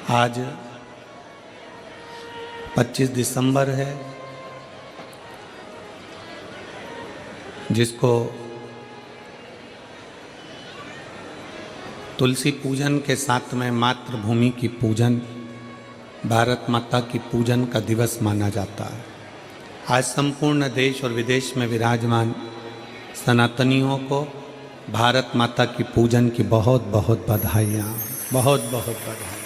आज 25 दिसंबर है, जिसको तुलसी पूजन के साथ में मातृभूमि की पूजन, भारत माता की पूजन का दिवस माना जाता है। आज संपूर्ण देश और विदेश में विराजमान सनातनियों को भारत माता की पूजन की बहुत बहुत बधाइयाँ, बहुत बहुत बधाई।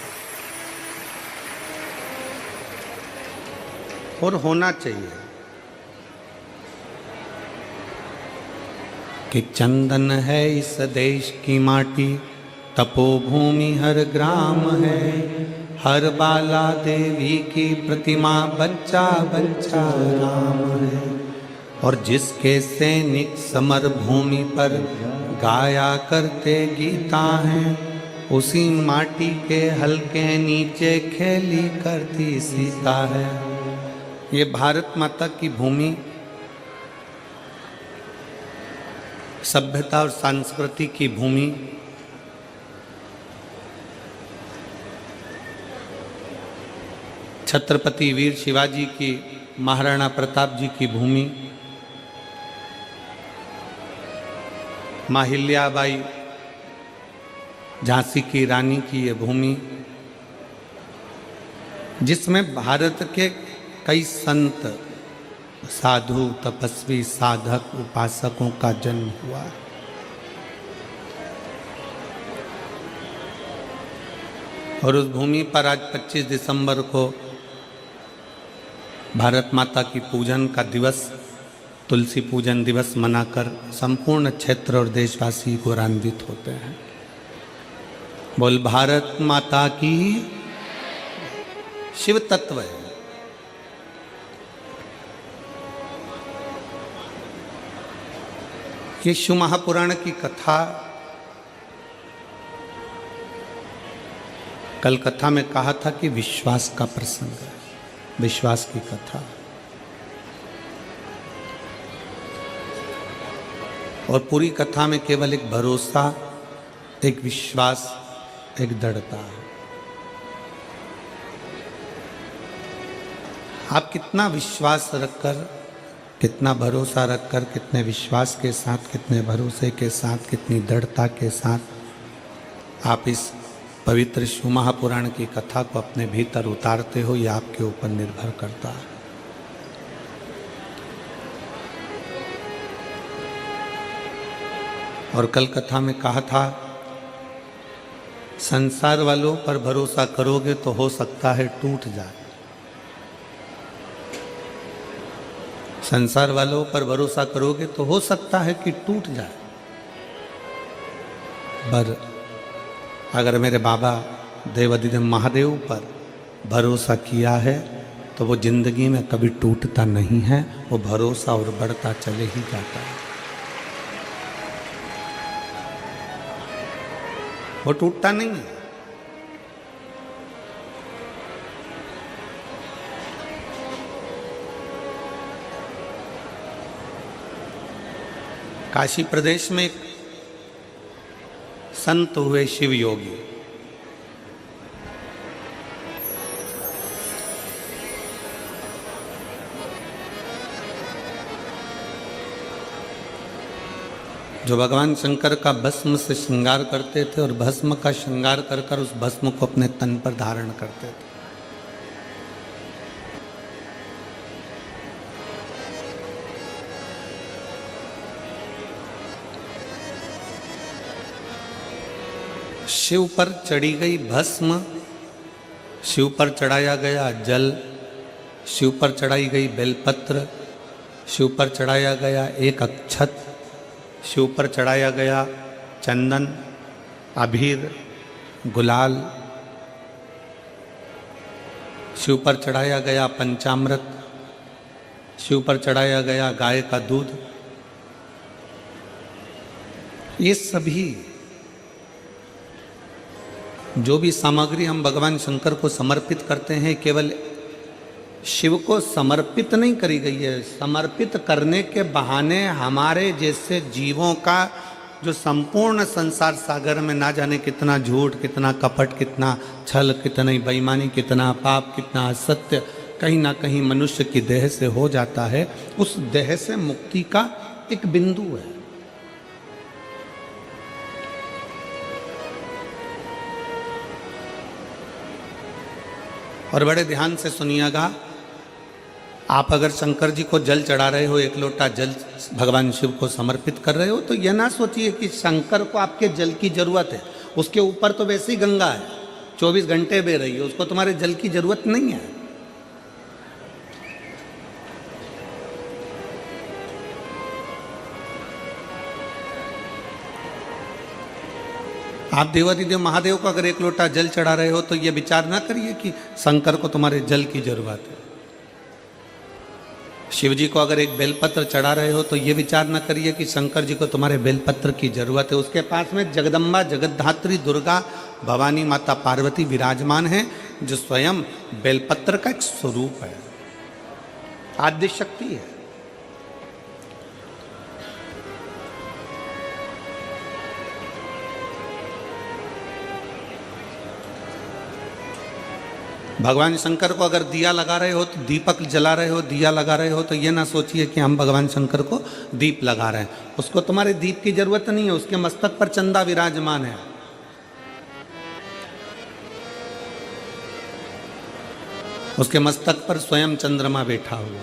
और होना चाहिए कि चंदन है इस देश की माटी, तपोभूमि हर ग्राम है, हर बाला देवी की प्रतिमा, बच्चा बच्चा राम है। और जिसके सैनिक समर भूमि पर गाया करते गीता हैं, उसी माटी के हल्के नीचे खेली करती सीता है। ये भारत माता की भूमि सभ्यता और संस्कृति की भूमि, छत्रपति वीर शिवाजी की, महाराणा प्रताप जी की भूमि, माहिल्याबाई झांसी की रानी की ये भूमि, जिसमें भारत के कई संत, साधु, तपस्वी, साधक, उपासकों का जन्म हुआ। और उस भूमि पर आज 25 दिसंबर को भारत माता की पूजन का दिवस, तुलसी पूजन दिवस मनाकर संपूर्ण क्षेत्र और देशवासी गौरवान्वित होते हैं। बोल भारत माता की। शिव तत्व है। ये शिव महापुराण की कथा, कल कथा में कहा था कि विश्वास का प्रसंग है, विश्वास की कथा। और पूरी कथा में केवल एक भरोसा, एक विश्वास, एक दृढ़ता है। आप कितना विश्वास रखकर, कितना भरोसा रखकर, कितने विश्वास के साथ, कितने भरोसे के साथ, कितनी दृढ़ता के साथ आप इस पवित्र शिव महापुराण की कथा को अपने भीतर उतारते हो, ये आपके ऊपर निर्भर करता है। और कल कथा में कहा था, संसार वालों पर भरोसा करोगे तो हो सकता है टूट जाए। संसार वालों पर भरोसा करोगे तो हो सकता है कि टूट जाए, पर अगर मेरे बाबा देवाधिदेव महादेव पर भरोसा किया है तो वो जिंदगी में कभी टूटता नहीं है, वो भरोसा और बढ़ता चले ही जाता है, वो टूटता नहीं है। काशी प्रदेश में एक संत हुए शिव योगी, जो भगवान शंकर का भस्म से श्रृंगार करते थे और भस्म का श्रृंगार कर कर उस भस्म को अपने तन पर धारण करते थे। शिव पर चढ़ी गई भस्म, शिव पर चढ़ाया गया जल, शिव पर चढ़ाई गई बेलपत्र, शिव पर चढ़ाया गया एक अक्षत, शिव पर चढ़ाया गया चंदन, अबीर, गुलाल, शिव पर चढ़ाया गया पंचामृत, शिव पर चढ़ाया गया गाय का दूध। ये सभी जो भी सामग्री हम भगवान शंकर को समर्पित करते हैं, केवल शिव को समर्पित नहीं करी गई है, समर्पित करने के बहाने हमारे जैसे जीवों का जो संपूर्ण संसार सागर में ना जाने कितना झूठ, कितना कपट, कितना छल, कितनी बेईमानी, कितना पाप, कितना असत्य कहीं ना कहीं मनुष्य की देह से हो जाता है, उस देह से मुक्ति का एक बिंदु है। और बड़े ध्यान से सुनिएगा, आप अगर शंकर जी को जल चढ़ा रहे हो, एक लोटा जल भगवान शिव को समर्पित कर रहे हो, तो यह ना सोचिए कि शंकर को आपके जल की जरूरत है। उसके ऊपर तो वैसी गंगा है, 24 घंटे बह रही है, उसको तुम्हारे जल की जरूरत नहीं है। आप देवादिदेव महादेव को अगर एक लोटा जल चढ़ा रहे हो तो यह विचार ना करिए कि शंकर को तुम्हारे जल की जरूरत है। शिव जी को अगर एक बेलपत्र चढ़ा रहे हो तो ये विचार ना करिए कि शंकर जी को तुम्हारे बेलपत्र की जरूरत है। उसके पास में जगदम्बा, जगद्धात्री, दुर्गा, भवानी माता पार्वती विराजमान है, जो स्वयं बेलपत्र का एक स्वरूप है, आद्य शक्ति है। भगवान शंकर को अगर दिया लगा रहे हो, तो दीपक जला रहे हो, दिया लगा रहे हो, तो ये ना सोचिए कि हम भगवान शंकर को दीप लगा रहे हैं। उसको तुम्हारे दीप की जरूरत नहीं है, उसके मस्तक पर चंदा विराजमान है। उसके मस्तक पर स्वयं चंद्रमा बैठा हुआ।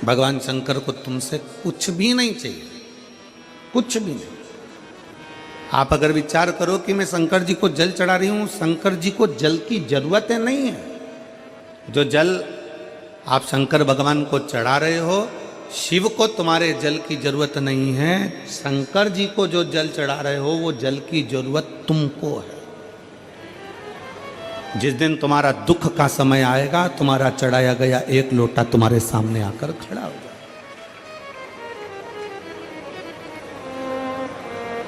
भगवान शंकर को तुमसे कुछ भी नहीं चाहिए, कुछ भी नहीं। आप अगर विचार करो कि मैं शंकर जी को जल चढ़ा रही हूं, शंकर जी को जल की जरूरत है नहीं है। जो जल आप शंकर भगवान को चढ़ा रहे हो, शिव को तुम्हारे जल की जरूरत नहीं है। शंकर जी को जो जल चढ़ा रहे हो, वो जल की जरूरत तुमको है। जिस दिन तुम्हारा दुख का समय आएगा, तुम्हारा चढ़ाया गया एक लोटा तुम्हारे सामने आकर खड़ा हो जाए।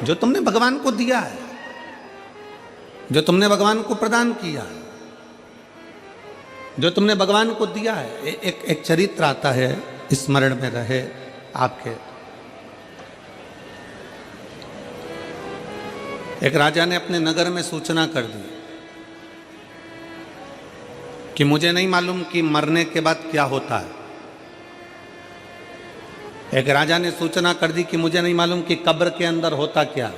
जो तुमने भगवान को दिया है, जो तुमने भगवान को प्रदान किया है, जो तुमने भगवान को दिया है। एक चरित्र आता है, स्मरण में रहे आपके। एक राजा ने अपने नगर में सूचना कर दी कि मुझे नहीं मालूम कि मरने के बाद क्या होता है। एक राजा ने सूचना कर दी कि मुझे नहीं मालूम कि कब्र के अंदर होता क्या।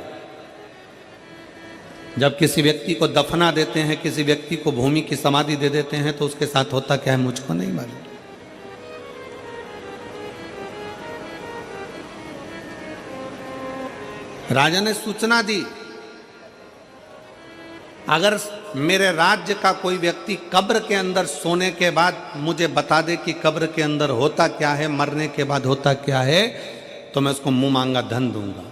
जब किसी व्यक्ति को दफना देते हैं, किसी व्यक्ति को भूमि की समाधि दे देते हैं, तो उसके साथ होता क्या है मुझको नहीं मालूम। राजा ने सूचना दी, अगर मेरे राज्य का कोई व्यक्ति कब्र के अंदर सोने के बाद मुझे बता दे कि कब्र के अंदर होता क्या है, मरने के बाद होता क्या है, तो मैं उसको मुंह मांगा धन दूंगा।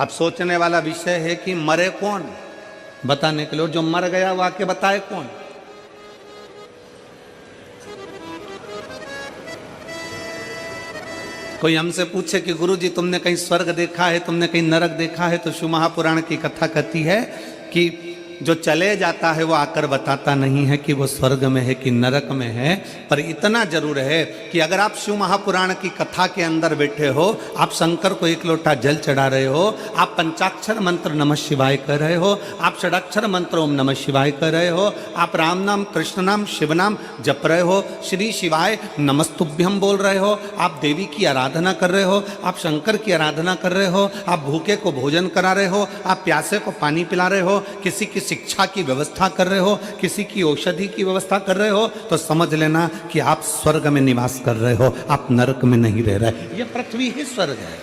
अब सोचने वाला विषय है कि मरे कौन बताने के लिए, जो मर गया वो आके बताए कौन। कोई हमसे पूछे कि गुरुजी तुमने कहीं स्वर्ग देखा है, तुमने कहीं नरक देखा है, तो शिव महापुराण की कथा कहती है कि जो चले जाता है वो आकर बताता नहीं है कि वो स्वर्ग में है कि नरक में है। पर इतना जरूर है कि अगर आप शिव महापुराण की कथा के अंदर बैठे हो, आप शंकर को एक लोटा जल चढ़ा रहे हो, आप पंचाक्षर मंत्र नमः शिवाय कर रहे हो, आप षडाक्षर मंत्र ओम नमः शिवाय कर रहे हो, आप राम नाम, कृष्ण नाम, शिव नाम जप रहे हो, श्री शिवाय नमस्तुभ्यम बोल रहे हो, आप देवी की आराधना कर रहे हो, आप शंकर की आराधना कर रहे हो, आप भूखे को भोजन करा रहे हो, आप प्यासे को पानी पिला रहे हो, किसी की शिक्षा की व्यवस्था कर रहे हो, किसी की औषधि की व्यवस्था कर रहे हो, तो समझ लेना कि आप स्वर्ग में निवास कर रहे हो, आप नरक में नहीं रह रहे। यह पृथ्वी ही स्वर्ग है,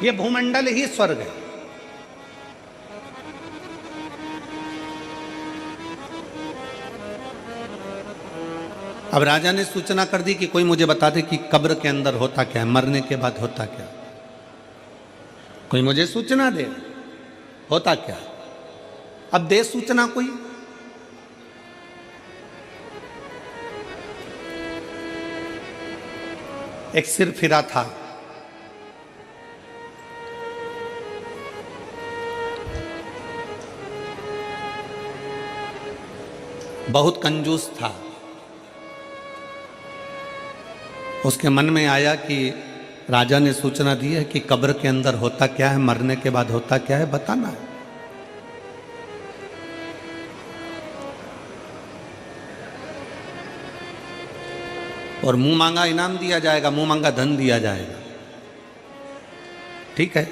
यह भूमंडल ही स्वर्ग है। अब राजा ने सूचना कर दी कि कोई मुझे बता दे कि कब्र के अंदर होता क्या है, मरने के बाद होता क्या। कोई मुझे सूचना दे होता क्या। अब दे सूचना कोई। एक सिर फिरा था, बहुत कंजूस था। उसके मन में आया कि राजा ने सूचना दी है कि कब्र के अंदर होता क्या है, मरने के बाद होता क्या है, बताना है। और मुंह मांगा इनाम दिया जाएगा, मुंह मांगा धन दिया जाएगा। ठीक है।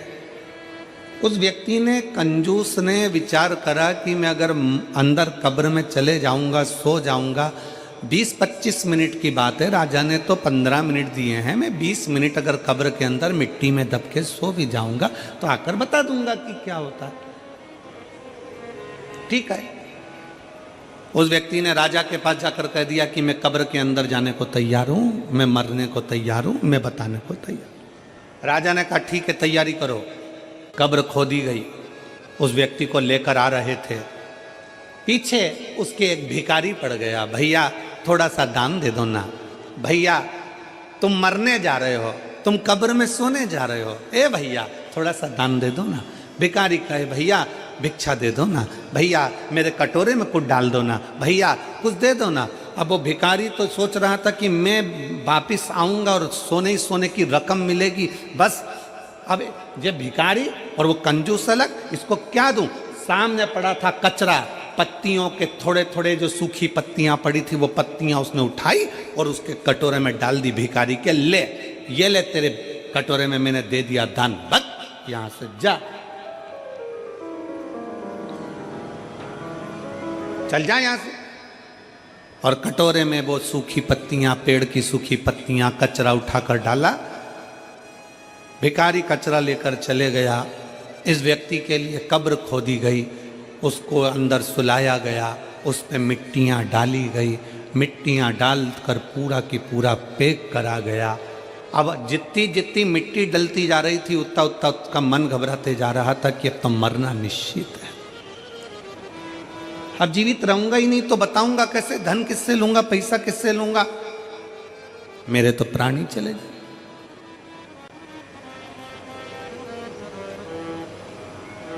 उस व्यक्ति ने, कंजूस ने विचार करा कि मैं अगर अंदर कब्र में चले जाऊंगा, सो जाऊंगा, 20-25 मिनट की बात है, राजा ने तो 15 मिनट दिए हैं, मैं 20 मिनट अगर कब्र के अंदर मिट्टी में दब के सो भी जाऊंगा तो आकर बता दूंगा कि क्या होता है। ठीक है। उस व्यक्ति ने राजा के पास जाकर कह दिया कि मैं कब्र के अंदर जाने को तैयार हूं, मैं मरने को तैयार हूं, मैं बताने को तैयार। राजा ने कहा ठीक है, तैयारी करो। कब्र खोदी गई। उस व्यक्ति को लेकर आ रहे थे, पीछे उसके एक भिखारी पड़ गया। भैया थोड़ा सा दान दे दो ना, भैया तुम मरने जा रहे हो, तुम कब्र में सोने जा रहे हो, ए भैया थोड़ा सा दान दे दो ना। भिखारी कहे भैया भिक्षा दे दो ना, भैया मेरे कटोरे में कुछ डाल दो ना, भैया कुछ दे दो ना। अब वो भिखारी तो सोच रहा था कि मैं वापिस आऊंगा और सोने ही सोने की रकम मिलेगी, बस। अब ये भिखारी और वो कंजूस अलग, इसको क्या दूं? सामने पड़ा था कचरा, पत्तियों के थोड़े थोड़े जो सूखी पत्तियां पड़ी थी, वो पत्तियां उसने उठाई और उसके कटोरे में डाल दी भिखारी के। ले, ये ले, तेरे कटोरे में मैंने दे दिया दान, बक यहां से जा, चल जा यहां से। और कटोरे में वो सूखी पत्तियां, पेड़ की सूखी पत्तियां, कचरा उठाकर डाला। भिखारी कचरा लेकर चले गया। इस व्यक्ति के लिए कब्र खोदी गई, उसको अंदर सुलाया गया, उस पे मिट्टियां डाली गई, मिट्टियां डालकर पूरा की पूरा पैक करा गया। अब जितनी जितनी मिट्टी डलती जा रही थी, उतना उतना उसका मन घबराते जा रहा था कि अब तो मरना निश्चित है, अब जीवित रहूंगा ही नहीं तो बताऊंगा कैसे, धन किससे लूंगा, पैसा किससे लूंगा, मेरे तो प्राण ही चले गए।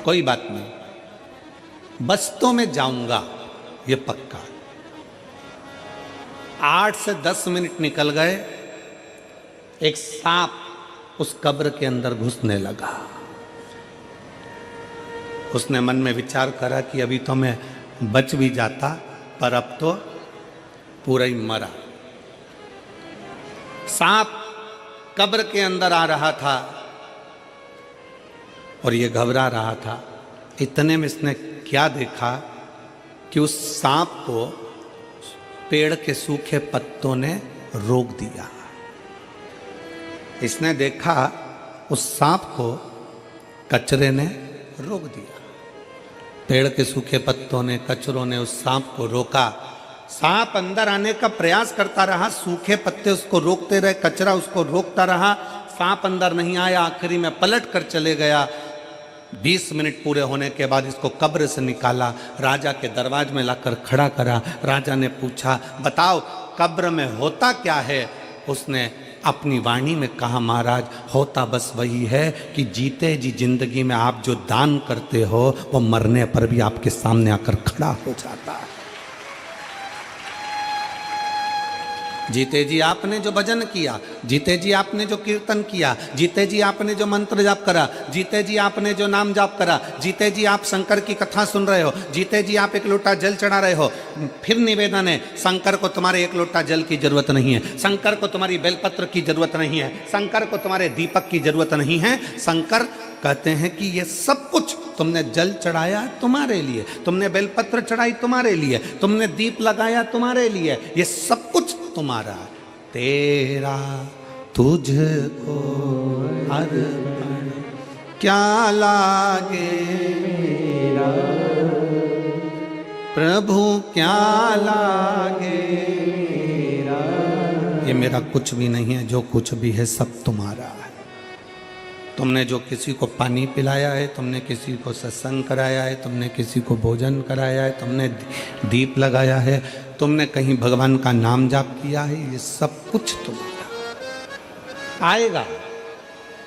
कोई बात नहीं, बस तो मैं जाऊंगा, ये पक्का। 8 से 10 मिनट निकल गए, एक सांप उस कब्र के अंदर घुसने लगा। उसने मन में विचार करा कि अभी तो मैं बच भी जाता, पर अब तो पूरा ही मरा। सांप कब्र के अंदर आ रहा था और ये घबरा रहा था। इतने में इसने क्या देखा कि उस सांप को पेड़ के सूखे पत्तों ने रोक दिया। इसने देखा उस सांप को कचरे ने रोक दिया। पेड़ के सूखे पत्तों ने, कचरों ने उस सांप को रोका। सांप अंदर आने का प्रयास करता रहा, सूखे पत्ते उसको रोकते रहे, कचरा उसको रोकता रहा, सांप अंदर नहीं आया। आखिरी में पलट कर चले गया। 20 मिनट पूरे होने के बाद इसको कब्र से निकाला, राजा के दरवाजे में लाकर खड़ा करा। राजा ने पूछा, बताओ कब्र में होता क्या है? उसने अपनी वाणी में कहा, महाराज होता बस वही है कि जीते जी जिंदगी में आप जो दान करते हो, वो मरने पर भी आपके सामने आकर खड़ा हो जाता है। जीते जी आपने जो भजन किया, जीते जी आपने जो कीर्तन किया, जीते जी आपने जो मंत्र जाप करा, जीते जी आपने जो नाम जाप करा, जीते जी आप शंकर की कथा सुन रहे हो, जीते जी आप एक लोटा जल चढ़ा रहे हो, फिर निवेदन है, शंकर को तुम्हारे एक लोटा जल की जरूरत नहीं है, शंकर को तुम्हारी बेलपत्र की जरूरत नहीं है, शंकर को तुम्हारे दीपक की जरूरत नहीं है। शंकर कहते हैं कि ये सब कुछ तुमने जल चढ़ाया तुम्हारे लिए, तुमने बेलपत्र चढ़ाई तुम्हारे लिए, तुमने दीप लगाया तुम्हारे लिए, ये सब कुछ तुम्हारा। तेरा तुझको अर्पण क्या लागे मेरा, प्रभु क्या लागे मेरा। ये मेरा कुछ भी नहीं है, जो कुछ भी है सब तुम्हारा है। तुमने जो किसी को पानी पिलाया है, तुमने किसी को सत्संग कराया है, तुमने किसी को भोजन कराया है, तुमने दीप लगाया है, तुमने कहीं भगवान का नाम जाप किया है, ये सब कुछ तुम्हारा आएगा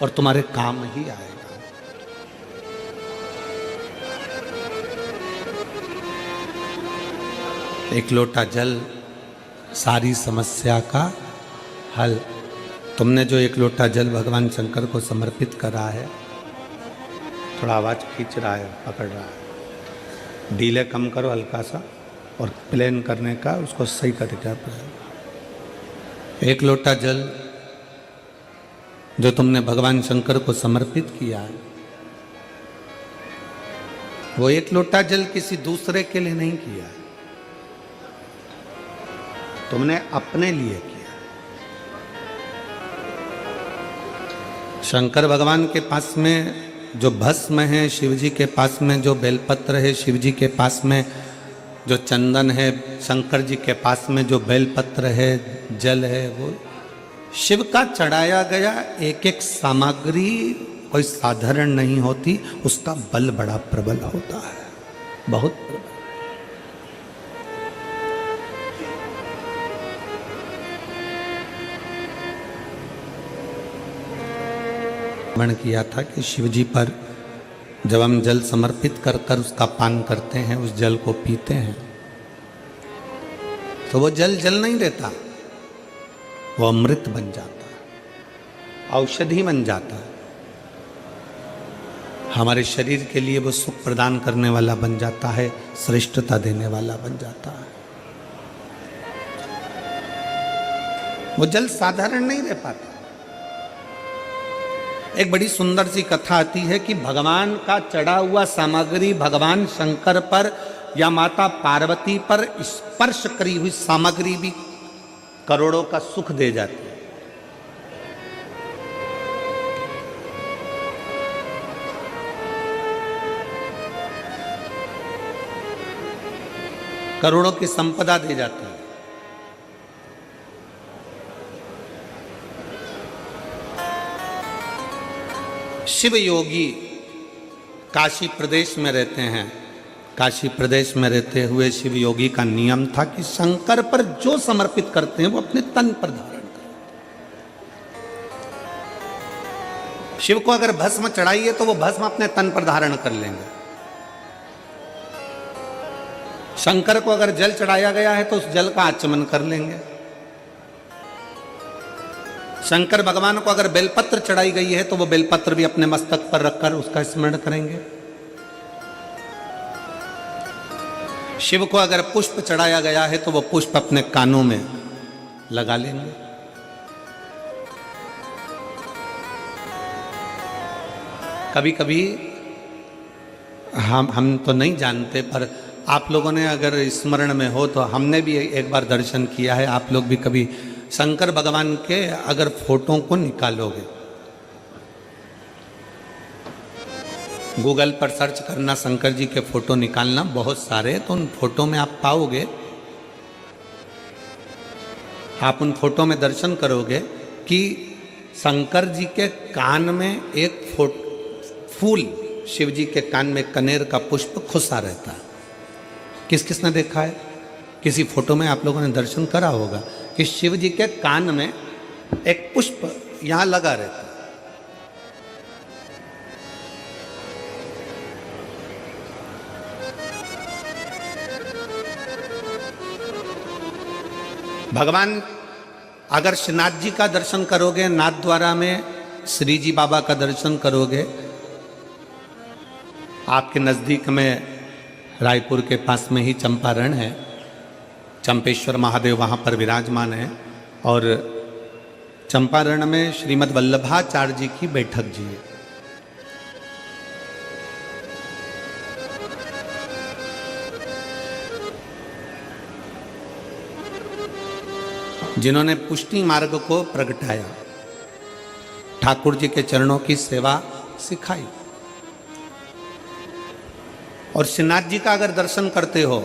और तुम्हारे काम ही आएगा। एक लोटा जल सारी समस्या का हल। तुमने जो एक लोटा जल भगवान शंकर को समर्पित करा है, थोड़ा आवाज़ खींच रहा है, पकड़ रहा है, डीले कम करो हल्का सा, और प्लेन करने का उसको सही तरीका पर। एक लोटा जल जो तुमने भगवान शंकर को समर्पित किया है, वो एक लोटा जल किसी दूसरे के लिए नहीं किया, तुमने अपने लिए किया। शंकर भगवान के पास में जो भस्म है, शिव जी के पास में जो बेलपत्र है, शिव जी के पास में जो चंदन है, शंकर जी के पास में जो बेलपत्र है, जल है, वो शिव का चढ़ाया गया एक एक सामग्री कोई साधारण नहीं होती, उसका बल बड़ा प्रबल होता है, बहुत प्रबल। वर्णन किया था कि शिव जी पर जब हम जल समर्पित कर कर उसका पान करते हैं, उस जल को पीते हैं, तो वो जल जल नहीं रहता, वो अमृत बन जाता है, औषधि बन जाता है, हमारे शरीर के लिए वो सुख प्रदान करने वाला बन जाता है, श्रेष्ठता देने वाला बन जाता है। वो जल साधारण नहीं रह पाता। एक बड़ी सुंदर सी कथा आती है कि भगवान का चढ़ा हुआ सामग्री भगवान शंकर पर या माता पार्वती पर स्पर्श करी हुई सामग्री भी करोड़ों का सुख दे जाती है। करोड़ों की संपदा दे जाती है। शिव योगी काशी प्रदेश में रहते हैं। काशी प्रदेश में रहते हुए शिव योगी का नियम था कि शंकर पर जो समर्पित करते हैं वो अपने तन पर धारण करें। शिव को अगर भस्म चढ़ाइए तो वो भस्म अपने तन पर धारण कर लेंगे। शंकर को अगर जल चढ़ाया गया है तो उस जल का आचमन कर लेंगे। शंकर भगवान को अगर बेलपत्र चढ़ाई गई है तो वो बेलपत्र भी अपने मस्तक पर रखकर उसका स्मरण करेंगे। शिव को अगर पुष्प चढ़ाया गया है तो वो पुष्प अपने कानों में लगा लेंगे। कभी कभी हम तो नहीं जानते, पर आप लोगों ने अगर स्मरण में हो तो हमने भी एक बार दर्शन किया है। आप लोग भी कभी शंकर भगवान के अगर फोटो को निकालोगे, गूगल पर सर्च करना शंकर जी के फोटो निकालना, बहुत सारे, तो उन फोटो में आप पाओगे, आप उन फोटो में दर्शन करोगे कि शंकर जी के कान में एक फूल, शिव जी के कान में कनेर का पुष्प खुसा रहता है। किस किसने देखा है? किसी फोटो में आप लोगों ने दर्शन करा होगा कि शिव जी के कान में एक पुष्प यहां लगा रहता है। भगवान अगर श्रीनाथ जी का दर्शन करोगे, नाथ द्वारा में श्री जी बाबा का दर्शन करोगे, आपके नज़दीक में रायपुर के पास में ही चंपारण है, चंपेश्वर महादेव वहाँ पर विराजमान है, और चंपारण में श्रीमद् वल्लभाचार्य जी की बैठक जी है। जिन्होंने पुष्टि मार्ग को प्रगटाया, ठाकुर जी के चरणों की सेवा सिखाई। और श्रीनाथ जी का अगर दर्शन करते हो,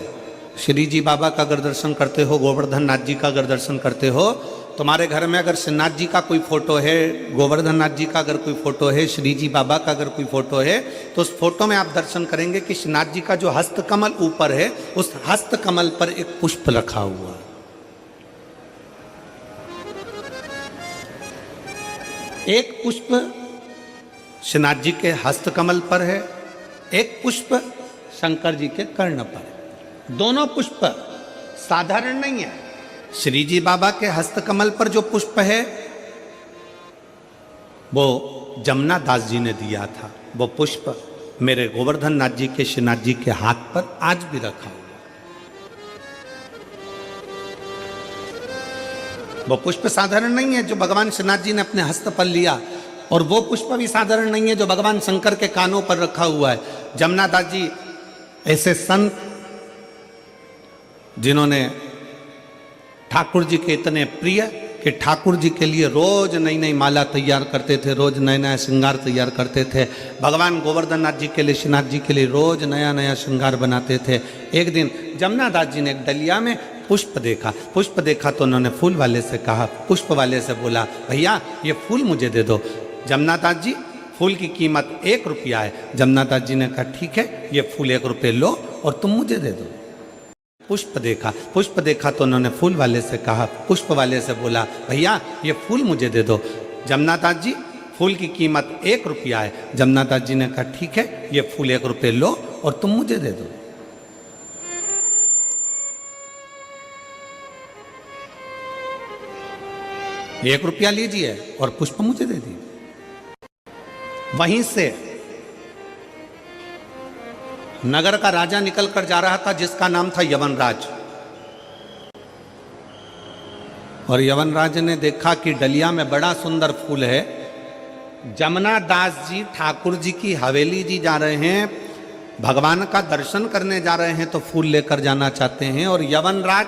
श्री जी बाबा का अगर दर्शन करते हो, गोवर्धन नाथ जी का अगर दर्शन करते हो, तुम्हारे घर में अगर श्रीनाथ जी का कोई फोटो है, गोवर्धन नाथ जी का अगर कोई फोटो है, श्री जी बाबा का अगर कोई फोटो है, तो उस फोटो में आप दर्शन करेंगे कि श्रीनाथ जी का जो हस्तकमल ऊपर है, उस हस्तकमल पर एक पुष्प रखा हुआ है। एक पुष्प श्रीनाथ जी के हस्तकमल पर है, एक पुष्प शंकर जी के कर्ण पर। दोनों पुष्प साधारण नहीं है। श्री जी बाबा के हस्तकमल पर जो पुष्प है वो जमुना दास जी ने दिया था। वो पुष्प मेरे गोवर्धन नाथ जी के श्रीनाथ जी के हाथ पर आज भी रखा हुआ। वो पुष्प साधारण नहीं है जो भगवान श्रीनाथ जी ने अपने हस्त पर लिया, और वो पुष्प भी साधारण नहीं है जो भगवान शंकर के कानों पर रखा हुआ है। जमुना दास जी ऐसे संत जिन्होंने ठाकुर जी के इतने प्रिय कि ठाकुर जी के लिए रोज नई नई माला तैयार करते थे, रोज नया नया श्रृंगार तैयार करते थे। भगवान गोवर्धन नाथ जी के लिए, श्रीनाथ जी के लिए रोज नया नया श्रृंगार बनाते थे। एक दिन जमुना दास जी ने एक डलिया में पुष्प देखा तो उन्होंने फूल वाले से कहा, पुष्प वाले से बोला, भैया ये फूल मुझे दे दो। जमुना दास जी, फूल की कीमत 1 रुपया है। जमुना दास जी ने कहा, ठीक है, ये फूल 1 रुपये लो और तुम मुझे दे दो। पुष्प देखा तो उन्होंने फूल वाले से कहा, पुष्प वाले से बोला, भैया ये फूल मुझे दे दो। जमुना दास जी, फूल की कीमत 1 रुपया है। जमुना दास जी ने कहा, ठीक है, ये फूल 1 रुपये लो और तुम मुझे दे दो। एक रुपया लीजिए और पुष्प मुझे दे दीजिए। वहीं से नगर का राजा निकलकर जा रहा था जिसका नाम था यवनराज, और यवनराज ने देखा कि डलिया में बड़ा सुंदर फूल है। जमुना दास जी ठाकुर जी की हवेली जी जा रहे हैं, भगवान का दर्शन करने जा रहे हैं, तो फूल लेकर जाना चाहते हैं। और यवनराज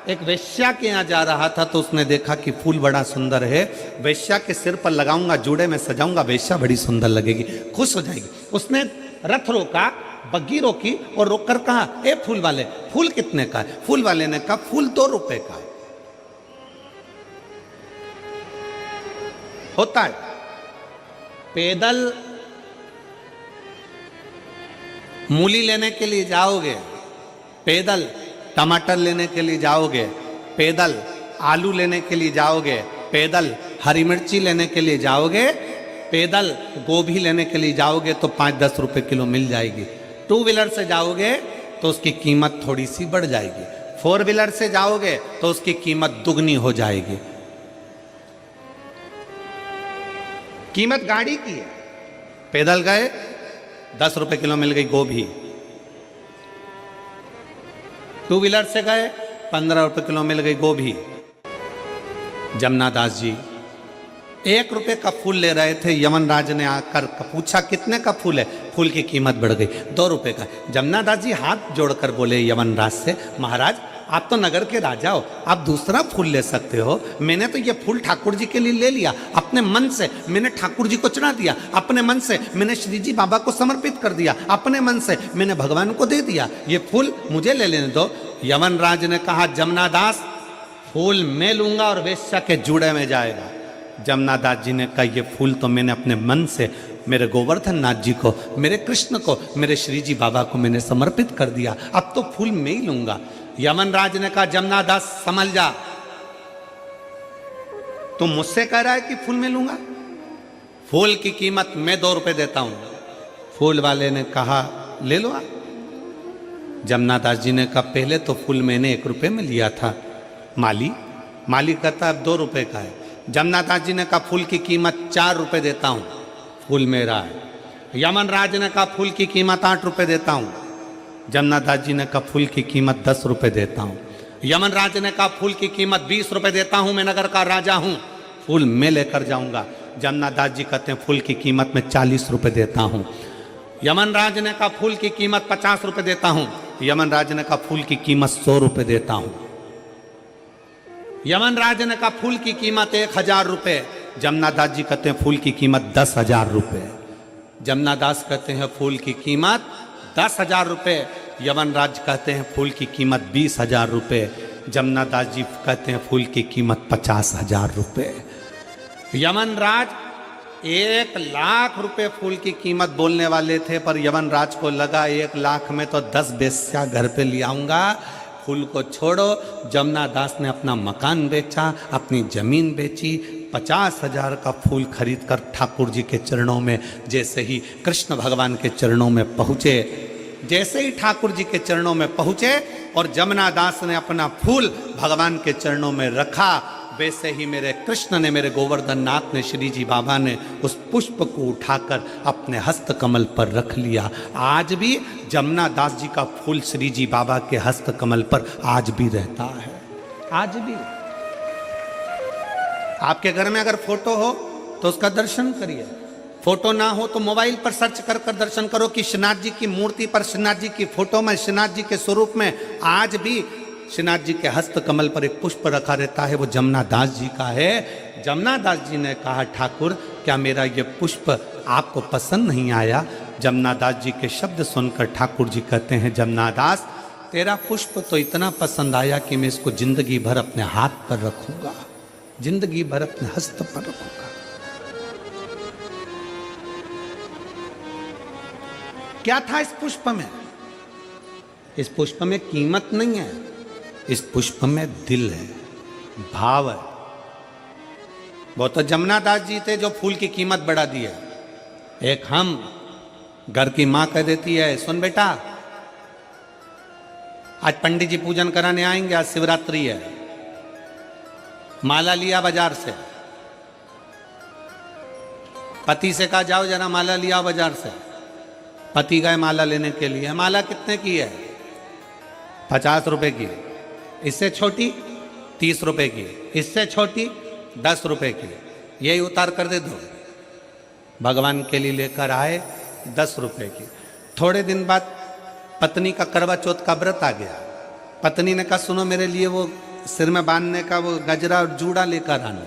एक वेश्या के यहाँ जा रहा था तो उसने देखा कि फूल बड़ा सुंदर है, वेश्या के सिर पर लगाऊंगा, जूड़े में सजाऊंगा, वेश्या बड़ी सुंदर लगेगी, खुश हो जाएगी। उसने रथ रोका, बग्गी रोकी और रोककर कहा, ए फूल वाले, फूल कितने का है? फूल वाले ने कहा, फूल 2 रुपए का है। होता है पैदल मूली लेने के लिए जाओगे, पैदल टमाटर लेने के लिए जाओगे, पैदल आलू लेने के लिए जाओगे, पैदल हरी मिर्ची लेने के लिए जाओगे, पैदल गोभी लेने के लिए जाओगे तो 5-10 रुपए किलो मिल जाएगी। 2 व्हीलर से जाओगे तो उसकी कीमत थोड़ी सी बढ़ जाएगी, 4 व्हीलर से जाओगे तो उसकी कीमत दुगनी हो जाएगी। कीमत गाड़ी की है। पैदल गए 10 रुपए किलो मिल गई गोभी, 2 व्हीलर से गए 15 रुपए किलो मिल गई गोभी। जमुना दास जी 1 रुपए का फूल ले रहे थे, यवनराज ने आकर पूछा, कितने का फूल है? फूल की कीमत बढ़ गई, 2 रुपए का। जमुना दास जी हाथ जोड़कर बोले यवनराज से, महाराज आप तो नगर के राजा हो, आप दूसरा फूल ले सकते हो। मैंने तो ये फूल ठाकुर जी के लिए ले लिया, अपने मन से मैंने ठाकुर जी को चढ़ा दिया, अपने मन से मैंने श्री जी बाबा को समर्पित कर दिया, अपने मन से मैंने भगवान को दे दिया, ये फूल मुझे ले लेने दो। यवनराज ने कहा, जमुना दास फूल मैं लूंगा और वेश्या के जूड़े में जाएगा। जमुना दास जी ने कहा, ये फूल तो मैंने अपने मन से मेरे गोवर्धन नाथ जी को, मेरे कृष्ण को, मेरे श्री जी बाबा को मैंने समर्पित कर दिया, अब तो फूल मैं ही लूंगा। यमनराज ने कहा, जमुना दास समझ जा, तुम मुझसे कह रहा है कि फूल मैं लूंगा? फूल की कीमत मैं 2 रुपए देता हूं। फूल वाले ने कहा, ले लो आप। जमुना दास जी ने कहा, पहले तो फूल मैंने 1 रुपए में लिया था, माली कहता अब 2 रुपए का है। जमुना दास जी ने कहा, फूल की कीमत 4 रुपए देता हूं, फूल मेरा है। यमनराज ने कहा, फूल की कीमत 8 रुपए देता हूं। जमुना दास जी ने कहा, फूल की कीमत 10 रुपए देता हूं। यमनराज ने कहा, फूल की कीमत 20 रुपए देता हूं, मैं नगर का राजा हूं, फूल मैं लेकर जाऊंगा। जमुना दास जी कहते हैं, फूल की कीमत में 40 रुपए देता हूं। यमनराज ने कहा, फूल की कीमत 50 रुपए देता हूं। यमनराज ने कहा, फूल की कीमत 100 रुपए देता हूं। यमनराज ने कहा, फूल की कीमत 1000 रुपए। जमुना दास जी कहते हैं, फूल की कीमत 10,000 रुपए। जमुना दास कहते हैं, फूल की कीमत 10,000 रुपए। यमनराज कहते हैं, फूल की कीमत 20,000 रुपए। जमुना दास जी कहते हैं, फूल की कीमत 50,000 रुपए। यमनराज 1 लाख रुपए फूल की कीमत बोलने वाले थे, पर यमनराज को लगा 1 लाख में तो 10 वेश्या घर पे ले आऊंगा, फूल को छोड़ो। जमुना दास ने अपना मकान बेचा, अपनी जमीन बेची, 50,000 का फूल खरीद कर ठाकुर जी के चरणों में, जैसे ही कृष्ण भगवान के चरणों में पहुँचे, जैसे ही ठाकुर जी के चरणों में पहुँचे, और जमुना दास ने अपना फूल भगवान के चरणों में रखा, वैसे ही मेरे कृष्ण ने, मेरे गोवर्धन नाथ ने, श्री जी बाबा ने उस पुष्प को उठाकर अपने हस्त कमल पर रख लिया। आज भी जमुना दास जी का फूल श्री जी बाबा के हस्त कमल पर आज भी रहता है। आज भी आपके घर में अगर फोटो हो तो उसका दर्शन करिए, फोटो ना हो तो मोबाइल पर सर्च कर कर दर्शन करो कि श्रीनाथ जी की मूर्ति पर, श्रीनाथ जी की फोटो में, श्रीनाथ जी के स्वरूप में आज भी श्रीनाथ जी के हस्त कमल पर एक पुष्प रखा रहता है, वो जमुना दास जी का है। जमुना दास जी ने कहा, ठाकुर क्या मेरा ये पुष्प आपको पसंद नहीं आया? जमुना दास जी के शब्द सुनकर ठाकुर जी कहते हैं, जमुना दास तेरा पुष्प तो इतना पसंद आया कि मैं इसको जिंदगी भर अपने हाथ पर रखूंगा, जिंदगी भर अपने हस्त पर रखूंगा। क्या था इस पुष्प में? इस पुष्प में कीमत नहीं है, इस पुष्प में दिल है, भाव है। वो तो जमुना दास जी थे जो फूल की कीमत बढ़ा दी है। एक हम घर की मां कह देती है, सुन बेटा आज पंडित जी पूजन कराने आएंगे, आज शिवरात्रि है, माला लिया बाजार से। पति से कहा जाओ जरा माला लिया बाजार से। पति गए माला लेने के लिए। माला कितने की है? 50 रुपए की। इससे छोटी 30 रुपए की, इससे छोटी 10 रुपए की। यही उतार कर दे दो। भगवान के लिए लेकर आए 10 रुपए की। थोड़े दिन बाद पत्नी का करवा चौथ का व्रत आ गया। पत्नी ने कहा, सुनो मेरे लिए वो सिर में बांधने का वो गजरा और जूड़ा लेकर आना।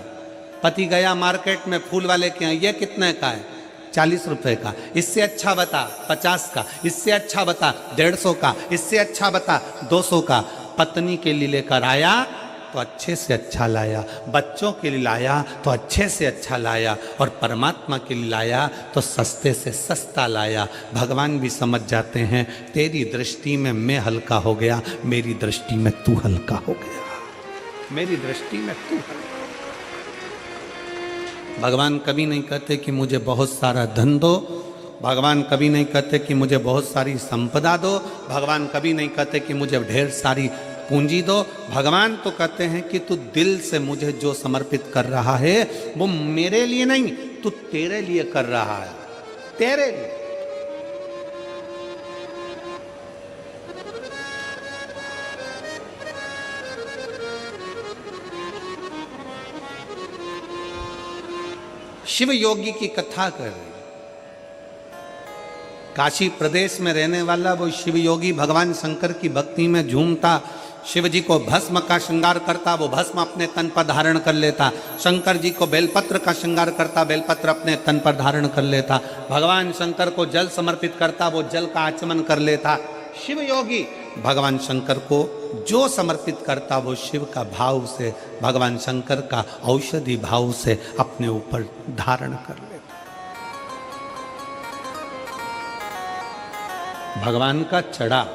पति गया मार्केट में फूल वाले के यहाँ, ये कितने का है? 40 रुपए का। इससे अच्छा बता 50 का, इससे अच्छा बता 150 का, इससे अच्छा बता 200 का। पत्नी के लिए लेकर आया तो अच्छे से अच्छा लाया, बच्चों के लिए लाया तो अच्छे से अच्छा लाया, और परमात्मा के लिए लाया तो सस्ते से सस्ता लाया। भगवान भी समझ जाते हैं, तेरी दृष्टि में मैं हल्का हो गया, मेरी दृष्टि में तू हल्का हो गया, मेरी दृष्टि में तू हल्का। भगवान कभी नहीं कहते कि मुझे बहुत सारा धन दो, भगवान कभी नहीं कहते कि मुझे बहुत सारी संपदा दो, भगवान कभी नहीं कहते कि मुझे ढेर सारी पूंजी दो। भगवान तो कहते हैं कि तू दिल से मुझे जो समर्पित कर रहा है वो मेरे लिए नहीं, तू तेरे लिए कर रहा है, तेरे लिए। शिव योगी की कथा कर रहे, काशी प्रदेश में रहने वाला वो शिव योगी भगवान शंकर की भक्ति में झूमता, शिव जी को भस्म का श्रृंगार करता, वो भस्म अपने तन पर धारण कर लेता। शंकर जी को बेलपत्र का श्रृंगार करता, बेलपत्र अपने तन पर धारण कर लेता। भगवान शंकर को जल समर्पित करता, वो जल का आचमन कर लेता। शिव योगी भगवान शंकर को जो समर्पित करता वो शिव का भाव से, भगवान शंकर का औषधि भाव से अपने ऊपर धारण कर लेता। भगवान का चढ़ा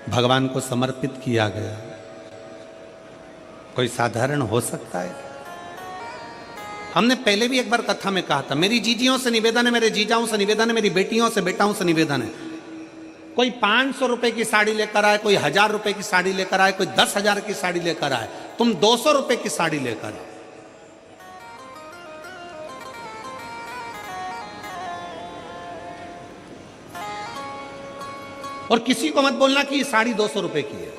भगवान को समर्पित किया गया, कोई साधारण हो सकता है? हमने पहले भी एक बार कथा में कहा था, मेरी जीजियों से निवेदन है, मेरे जीजाओं से निवेदन है, मेरी बेटियों से बेटाओं से निवेदन है, कोई 500 रुपए की साड़ी लेकर आए, कोई 1000 रुपए की साड़ी लेकर आए, कोई 10,000 की साड़ी लेकर आए, तुम 200 रुपए की साड़ी लेकर आओ। और किसी को मत बोलना कि ये साड़ी 200 रुपए की है,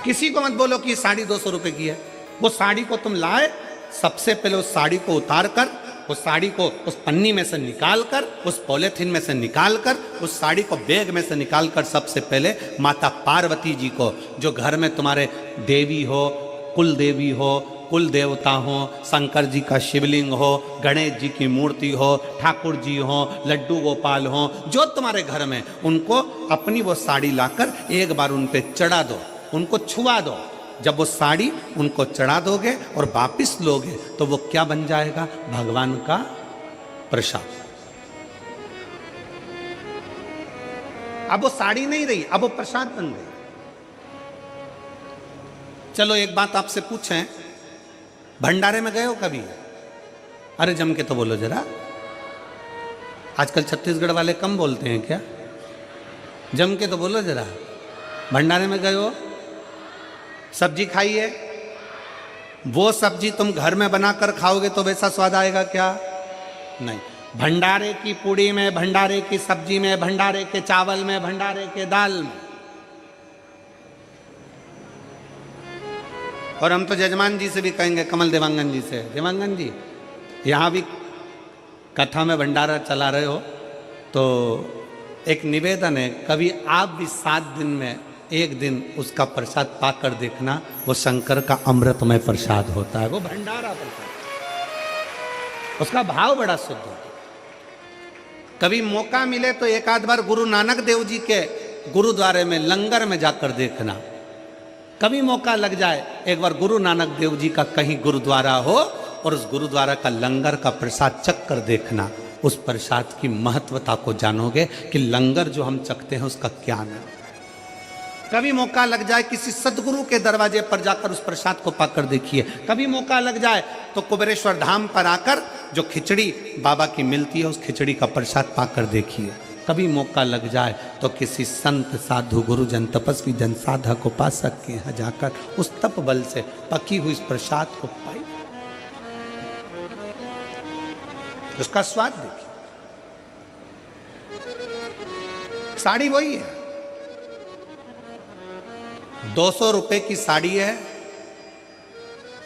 किसी को मत बोलो कि ये साड़ी 200 रुपए की है। वो साड़ी को तुम लाए, सबसे पहले उस साड़ी को उतार कर, उस साड़ी को उस पन्नी में से निकाल कर, उस पॉलिथीन में से निकाल कर, उस साड़ी को बैग में से निकाल कर, सबसे पहले माता पार्वती जी को, जो घर में तुम्हारे देवी हो, कुल देवी हो, कुल देवता हो, शंकर जी का शिवलिंग हो, गणेश जी की मूर्ति हो, ठाकुर जी हो, लड्डू गोपाल हो, जो तुम्हारे घर में, उनको अपनी वो साड़ी लाकर एक बार उन पे चढ़ा दो, उनको छुआ दो। जब वो साड़ी उनको चढ़ा दोगे और वापिस लोगे तो वो क्या बन जाएगा? भगवान का प्रसाद। अब वो साड़ी नहीं रही, अब वो प्रसाद बन गई। चलो एक बात आपसे पूछें, भंडारे में गए हो कभी? अरे जम के तो बोलो जरा। आजकल छत्तीसगढ़ वाले कम बोलते हैं क्या? जम के तो बोलो जरा। भंडारे में गए हो, सब्जी खाई है, वो सब्जी तुम घर में बनाकर खाओगे तो वैसा स्वाद आएगा क्या? नहीं। भंडारे की पूड़ी में, भंडारे की सब्जी में, भंडारे के चावल में, भंडारे के दाल में। और हम तो जजमान जी से भी कहेंगे, कमल देवांगन जी से, देवांगन जी यहाँ भी कथा में भंडारा चला रहे हो तो एक निवेदन है, कभी आप भी 7 दिन में एक दिन उसका प्रसाद पाकर देखना, वो शंकर का अमृतमय प्रसाद होता है, वो भंडारा प्रसाद, उसका भाव बड़ा शुद्ध होता है। कभी मौका मिले तो एक आध बार गुरु नानक देव जी के गुरुद्वारे में लंगर में जाकर देखना। कभी मौका लग जाए एक बार गुरु नानक देव जी का कहीं गुरुद्वारा हो और उस गुरुद्वारा का लंगर का प्रसाद चख कर देखना, उस प्रसाद की महत्वता को जानोगे कि लंगर जो हम चखते हैं उसका क्या नाम। कभी मौका लग जाए किसी सदगुरु के दरवाजे पर जाकर उस प्रसाद को पाकर देखिए। कभी मौका लग जाए तो कुबेरेश्वर धाम पर आकर जो खिचड़ी बाबा की मिलती है उस खिचड़ी का प्रसाद पाकर देखिए। कभी मौका लग जाए तो किसी संत साधु गुरुजन तपस्वी जन साधक उपासक के यहाँ जाकर उस तप बल से पकी हुई इस प्रसाद को पाई, उसका स्वाद देखिए। साड़ी वही है, 200 रुपए की साड़ी है,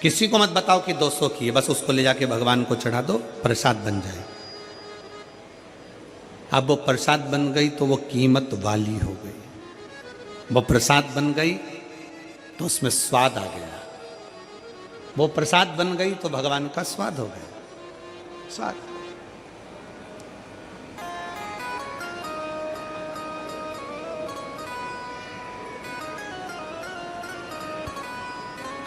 किसी को मत बताओ कि 200 की है, बस उसको ले जाके भगवान को चढ़ा दो, प्रसाद बन जाए। अब वो प्रसाद बन गई तो वो कीमत वाली हो गई, वो प्रसाद बन गई तो उसमें स्वाद आ गया, वो प्रसाद बन गई तो भगवान का स्वाद हो गया, स्वाद।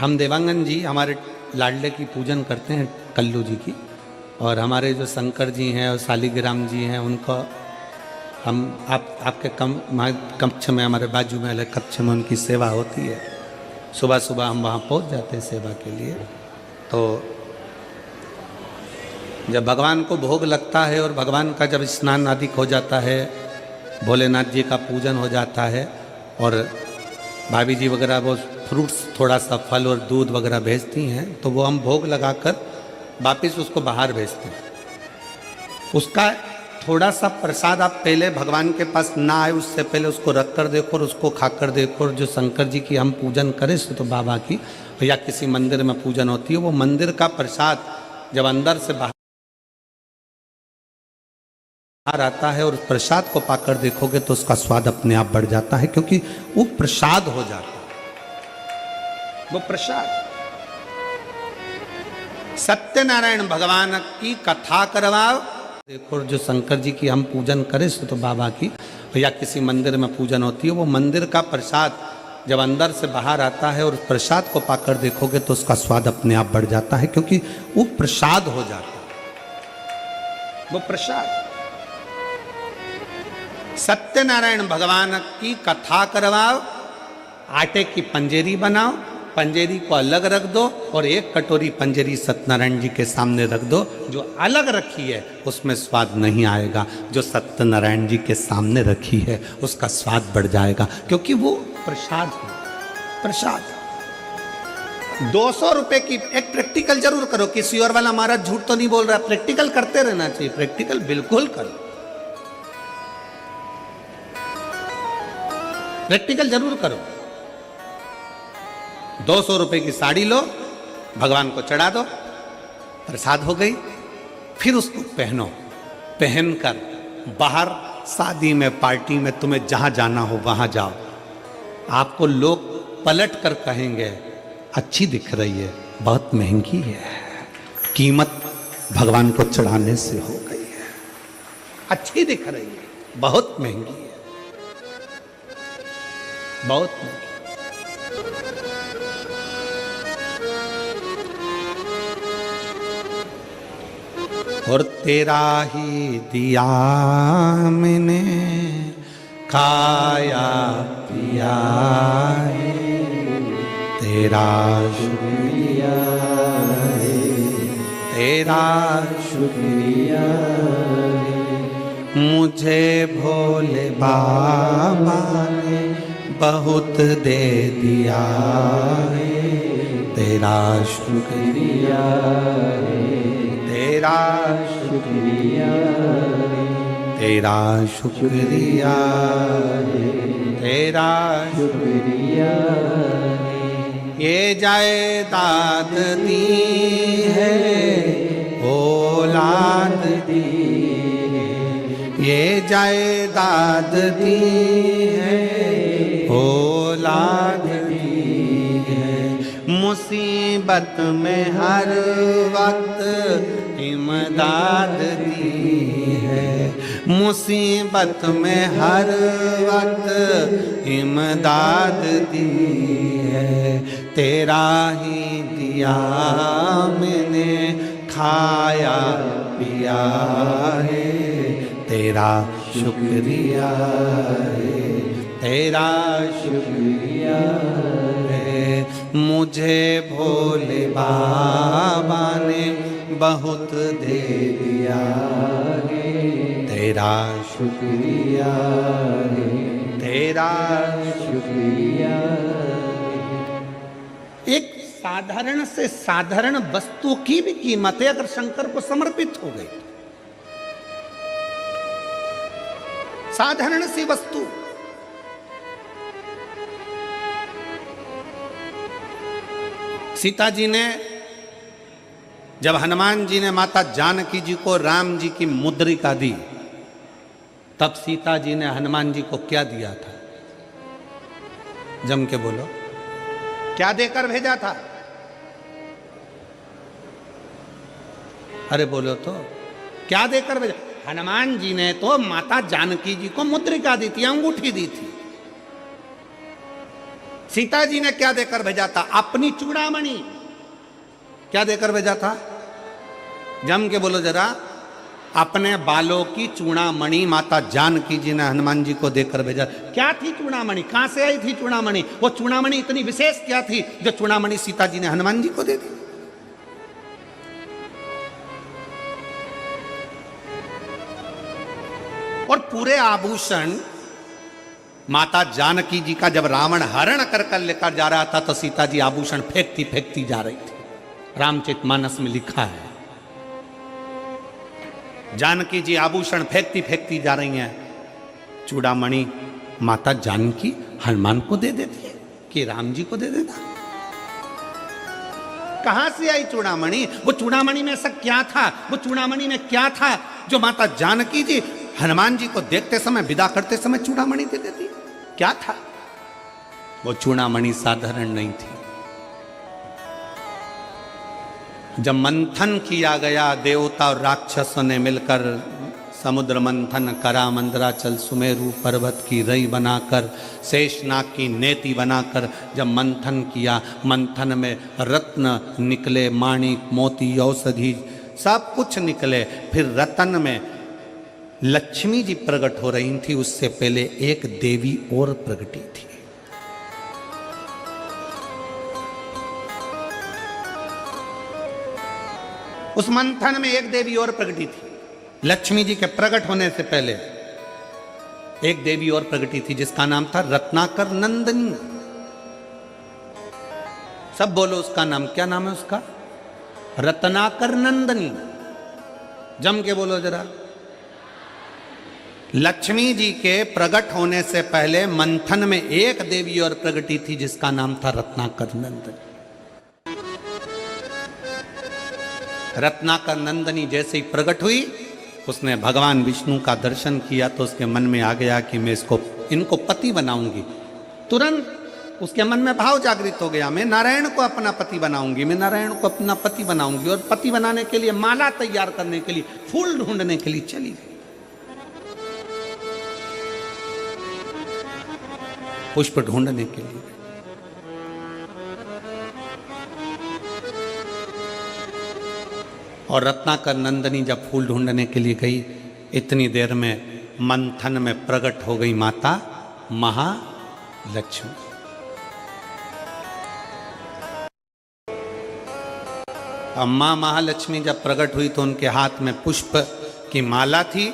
हम देवांगन जी हमारे लाडले की पूजन करते हैं, कल्लू जी की, और हमारे जो शंकर जी हैं और शालिग्राम जी हैं उनको हम आपके कक्ष में, हमारे बाजू में अलग कक्ष में उनकी सेवा होती है। सुबह सुबह हम वहाँ पहुँच जाते हैं सेवा के लिए। तो जब भगवान को भोग लगता है और भगवान का जब स्नान आदि हो जाता है, भोलेनाथ जी का पूजन हो जाता है और भाभी जी वगैरह वो फ्रूट्स थोड़ा सा फल और दूध वगैरह भेजती हैं, तो वो हम भोग लगाकर वापिस उसको बाहर भेजते हैं। उसका थोड़ा सा प्रसाद आप पहले भगवान के पास ना आए उससे पहले उसको रख कर देखो और उसको खाकर देखो। और जो शंकर जी की हम पूजन करें तो बाबा की या किसी मंदिर में पूजन होती है, वो मंदिर का प्रसाद जब अंदर से बाहर आता है और उस प्रसाद को पाकर देखोगे तो उसका स्वाद अपने आप बढ़ जाता है, क्योंकि वो प्रसाद हो जाता है, वो प्रसाद। सत्यनारायण भगवान की कथा करवाओ, देखो जो शंकर जी की हम पूजन करें तो बाबा की या किसी मंदिर में पूजन होती है, वो मंदिर का प्रसाद जब अंदर से बाहर आता है और उस प्रसाद को पाकर देखोगे तो उसका स्वाद अपने आप बढ़ जाता है, क्योंकि वो प्रसाद हो जाता है, वो प्रसाद। सत्यनारायण भगवान की कथा करवाओ, आटे की पंजेरी बनाओ, पंजेरी को अलग रख दो और एक कटोरी पंजेरी सत्यनारायण जी के सामने रख दो। जो अलग रखी है उसमें स्वाद नहीं आएगा, जो सत्यनारायण जी के सामने रखी है उसका स्वाद बढ़ जाएगा, क्योंकि वो प्रसाद है, प्रसाद। 200 रुपए की एक प्रैक्टिकल जरूर करो। किसी और वाला महाराज झूठ तो नहीं बोल रहा, प्रैक्टिकल करते रहना चाहिए, प्रैक्टिकल बिल्कुल करो, प्रैक्टिकल जरूर करो। 200 रुपए की साड़ी लो, भगवान को चढ़ा दो, प्रसाद हो गई। फिर उसको पहनो, पहनकर बाहर शादी में, पार्टी में, तुम्हें जहां जाना हो वहां जाओ। आपको लोग पलट कर कहेंगे अच्छी दिख रही है, बहुत महंगी है, कीमत भगवान को चढ़ाने से हो गई है। अच्छी दिख रही है, बहुत महंगी है, बहुत महंगी। और तेरा ही दिया मैंने खाया पिया है, तेरा शुक्रिया है, तेरा शुक्रिया है। मुझे भोले बाबा ने बहुत दे दिया है, तेरा शुक्रिया है, तेरा शुक्रिया है, तेरा शुक्रिया है, तेरा शुक्रिया है। ये जायदाद दी है, औलाद दी है, ये जायदाद दी है, औलाद दी है। मुसीबत में हर वक्त इमदाद दी है, मुसीबत में हर वक्त इमदाद दी है। तेरा ही दिया मैंने खाया पिया है, तेरा शुक्रिया है, तेरा शुक्रिया है। मुझे भोले बाबा ने बहुत दे दिया है, तेरा शुक्रिया है, तेरा शुक्रिया है। एक साधारण से साधारण वस्तु की भी कीमत है अगर शंकर को समर्पित हो गई। साधारण सी वस्तु, सीता जी ने जब हनुमान जी ने माता जानकी जी को राम जी की मुद्रिका दी, तब सीता जी ने हनुमान जी को क्या दिया था? जम के बोलो, क्या देकर भेजा था? अरे बोलो तो, क्या देकर भेजा? हनुमान जी ने तो माता जानकी जी को मुद्रिका दी थी, अंगूठी दी थी। सीता जी ने क्या देकर भेजा था? अपनी चूड़ामणि। क्या देकर भेजा था? जम के बोलो जरा। अपने बालों की चूड़ामणि माता जानकी जी ने हनुमान जी को देकर भेजा। क्या थी चूड़ामणि? कहां से आई थी चूड़ामणि? वो चूड़ामणि इतनी विशेष क्या थी जो चूड़ामणि सीता जी ने हनुमान जी को दे दी? और पूरे आभूषण माता जानकी जी का जब रावण हरण कर लेकर जा रहा था तो सीता जी आभूषण फेंकती फेंकती जा रही थी। रामचरितमानस में लिखा है, जानकी जी आभूषण फेंकती फेंकती जा रही हैं। चूड़ामणि माता जानकी हनुमान को दे देती है कि राम जी को दे देता? कहां से आई चूड़ामणि? वो चूड़ामणि में ऐसा क्या था? वो चूड़ामणि में क्या था जो माता जानकी जी हनुमान जी को देखते समय, विदा करते समय चूड़ामणि दे देती? क्या था वो चूड़ामणि? साधारण नहीं थी। जब मंथन किया गया देवता और राक्षसों ने मिलकर, समुद्र मंथन करा, मंदराचल सुमेरु पर्वत की रई बनाकर, शेषनाग की नेति बनाकर जब मंथन किया, मंथन में रत्न निकले, माणिक मोती औषधि सब कुछ निकले। फिर रतन में लक्ष्मी जी प्रकट हो रही थी, उससे पहले एक देवी और प्रकटी थी। उस मंथन में एक देवी और प्रकटी थी। लक्ष्मी जी के प्रकट होने से पहले एक देवी और प्रकटी थी जिसका नाम था रत्नाकर नंदनी। सब बोलो उसका नाम। क्या नाम है उसका? रत्नाकर नंदनी। जम के बोलो जरा। लक्ष्मी जी के प्रकट होने से पहले मंथन में एक देवी और प्रकटी थी जिसका नाम था रत्नाकर नंदनी। रत्नाकर नंदनी जैसे ही प्रकट हुई, उसने भगवान विष्णु का दर्शन किया तो उसके मन में आ गया कि मैं इनको पति बनाऊंगी। तुरंत उसके मन में भाव जागृत हो गया, मैं नारायण को अपना पति बनाऊंगी, मैं नारायण को अपना पति बनाऊंगी। और पति बनाने के लिए माला तैयार करने के लिए, फूल ढूंढने के लिए चली गई। पुष्प ढूंढने के लिए। और रत्नाकर नंदनी जब फूल ढूंढने के लिए गई, इतनी देर में मंथन में प्रकट हो गई माता महालक्ष्मी। अब मां महालक्ष्मी जब प्रकट हुई तो उनके हाथ में पुष्प की माला थी,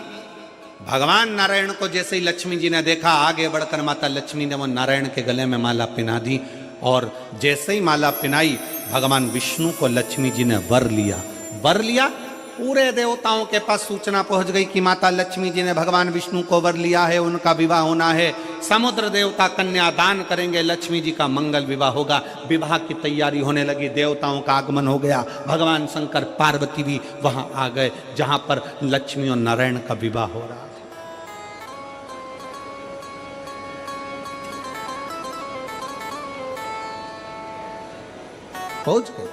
भगवान नारायण को जैसे ही लक्ष्मी जी ने देखा, आगे बढ़कर माता लक्ष्मी ने वो नारायण के गले में माला पहना दी, और जैसे ही माला पहनाई भगवान विष्णु को लक्ष्मी जी ने वर लिया। पूरे देवताओं के पास सूचना पहुंच गई कि माता लक्ष्मी जी ने भगवान विष्णु को वर लिया है, उनका विवाह होना है। समुद्र देवता कन्या दान करेंगे, लक्ष्मी जी का मंगल विवाह होगा। विवाह की तैयारी होने लगी, देवताओं का आगमन हो गया। भगवान शंकर पार्वती भी वहां आ गए जहां पर लक्ष्मी और नारायण का विवाह हो रहा था। पहुंच गए।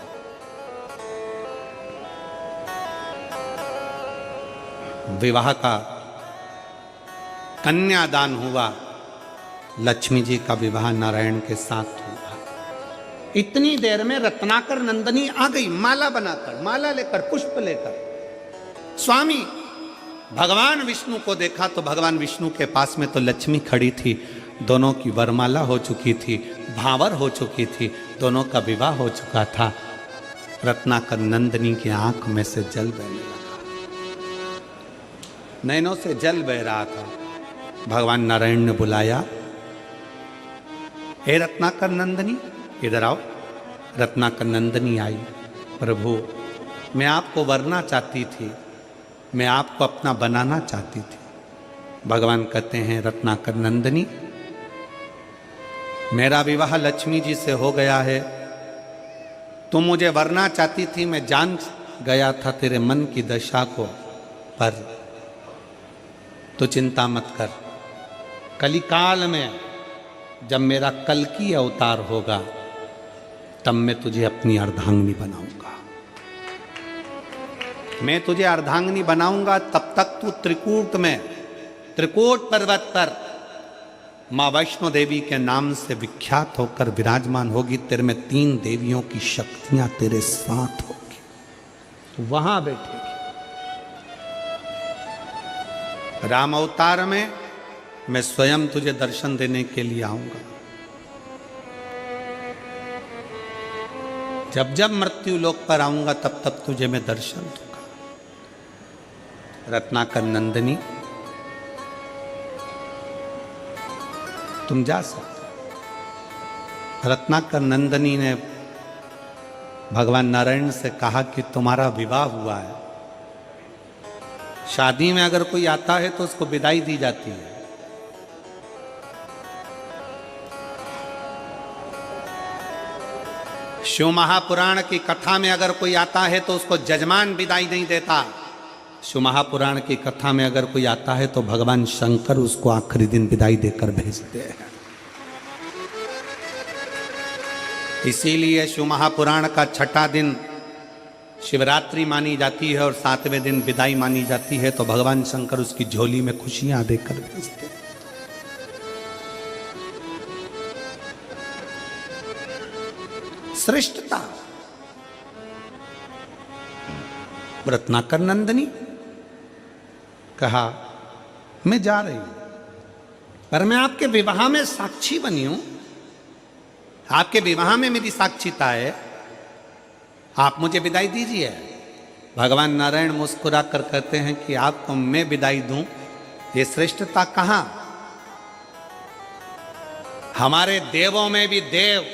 विवाह का कन्यादान हुआ, लक्ष्मी जी का विवाह नारायण के साथ हुआ। इतनी देर में रत्नाकर नंदनी आ गई, माला बनाकर, माला लेकर, पुष्प लेकर। स्वामी भगवान विष्णु को देखा तो भगवान विष्णु के पास में तो लक्ष्मी खड़ी थी, दोनों की वरमाला हो चुकी थी, भावर हो चुकी थी, दोनों का विवाह हो चुका था। रत्नाकर नंदनी की आंख में से जल बहने लगा, नैनों से जल बह रहा था। भगवान नारायण ने बुलाया, हे रत्नाकर नंदनी इधर आओ। रत्नाकर नंदनी आई। प्रभु मैं आपको वरना चाहती थी, मैं आपको अपना बनाना चाहती थी। भगवान कहते हैं, रत्नाकर नंदनी मेरा विवाह लक्ष्मी जी से हो गया है, तुम मुझे वरना चाहती थी, मैं जान गया था तेरे मन की दशा को, पर तो चिंता मत कर। कलिकाल में जब मेरा कल्कि अवतार होगा तब मैं तुझे अपनी अर्धांगिनी बनाऊंगा। मैं तुझे अर्धांगिनी बनाऊंगा, तब तक तू त्रिकूट में, त्रिकूट पर्वत पर मां वैष्णो देवी के नाम से विख्यात होकर विराजमान होगी। तेरे में 3 देवियों की शक्तियां तेरे साथ होगी, वहां बैठेगी। राम अवतार में मैं स्वयं तुझे दर्शन देने के लिए आऊंगा। जब जब मृत्यु लोक पर आऊंगा तब तब तुझे मैं दर्शन दूंगा। रत्नाकर नंदनी तुम जा सकते। रत्नाकर नंदनी ने भगवान नारायण से कहा कि तुम्हारा विवाह हुआ है। शादी में अगर कोई आता है तो उसको विदाई दी जाती है। शिव महापुराण की कथा में अगर कोई आता है तो उसको जजमान विदाई नहीं देता। शिव महापुराण की कथा में अगर कोई आता है तो भगवान शंकर उसको आखिरी दिन विदाई देकर भेजते हैं। इसीलिए शिव महापुराण का 6ठा दिन शिवरात्रि मानी जाती है और 7वें दिन विदाई मानी जाती है। तो भगवान शंकर उसकी झोली में खुशियां देकर भेजते हैं। श्रेष्ठता। रत्नाकर नंदनी कहा, मैं जा रही हूं, पर मैं आपके विवाह में साक्षी बनी हूं। आपके विवाह में मेरी साक्षीता है, आप मुझे विदाई दीजिए। भगवान नारायण मुस्कुरा कर कहते हैं कि आपको मैं विदाई दूं, ये श्रेष्ठता कहां? हमारे देवों में भी देव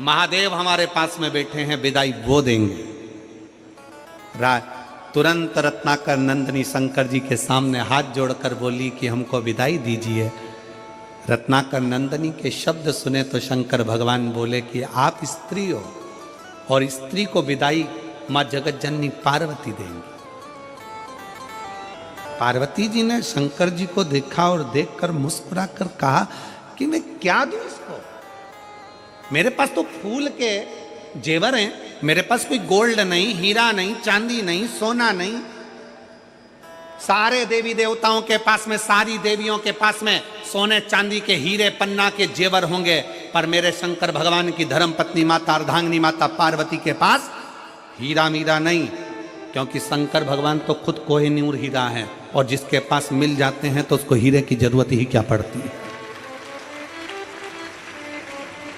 महादेव हमारे पास में बैठे हैं, विदाई वो देंगे। तुरंत रत्नाकर नंदनी शंकर जी के सामने हाथ जोड़कर बोली कि हमको विदाई दीजिए। रत्नाकर नंदनी के शब्द सुने तो शंकर भगवान बोले कि आप स्त्री हो और स्त्री को विदाई मां जगत जननी पार्वती देंगी। पार्वती जी ने शंकर जी को देखा और देखकर मुस्कुरा कर कहा कि मैं क्या दूं इसको? मेरे पास तो फूल के जेवर हैं, मेरे पास कोई गोल्ड नहीं, हीरा नहीं, चांदी नहीं, सोना नहीं। सारे देवी देवताओं के पास में, सारी देवियों के पास में सोने चांदी के हीरे पन्ना के जेवर होंगे, पर मेरे शंकर भगवान की धर्म पत्नी माता अर्धांगिनी माता पार्वती के पास हीरा मीरा नहीं, क्योंकि शंकर भगवान तो खुद कोहिनूर हीरा है और जिसके पास मिल जाते हैं तो उसको हीरे की जरूरत ही क्या पड़ती है।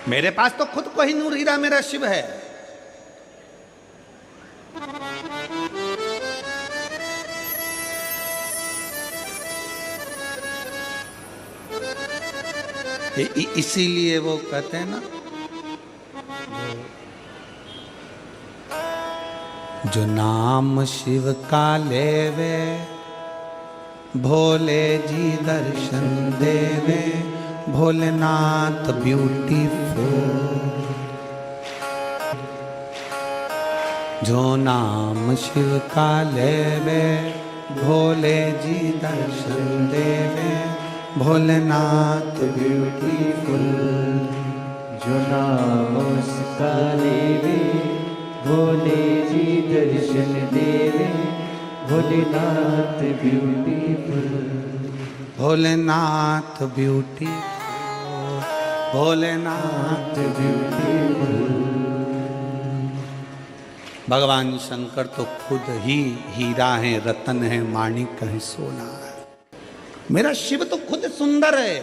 मेरे पास तो खुद कोहिनूर हीरा मेरा शिव है। इसीलिए वो कहते हैं ना, जो नाम शिव का लेवे भोले जी दर्शन देवे, भोलेनाथ ब्यूटीफुल। जो नाम शिव का लेवे भोले जी दर्शन देवे, भोलेनाथ ब्यूटीफुल। जो नाम उसका लेवे भोले जी दर्शन देवे, Bholenath beautiful. Bholenath beautiful, Bholenath beautiful. भगवान शंकर तो खुद ही हीरा है, रतन है, माणिक है, सोना है। मेरा शिव तो खुद सुंदर है,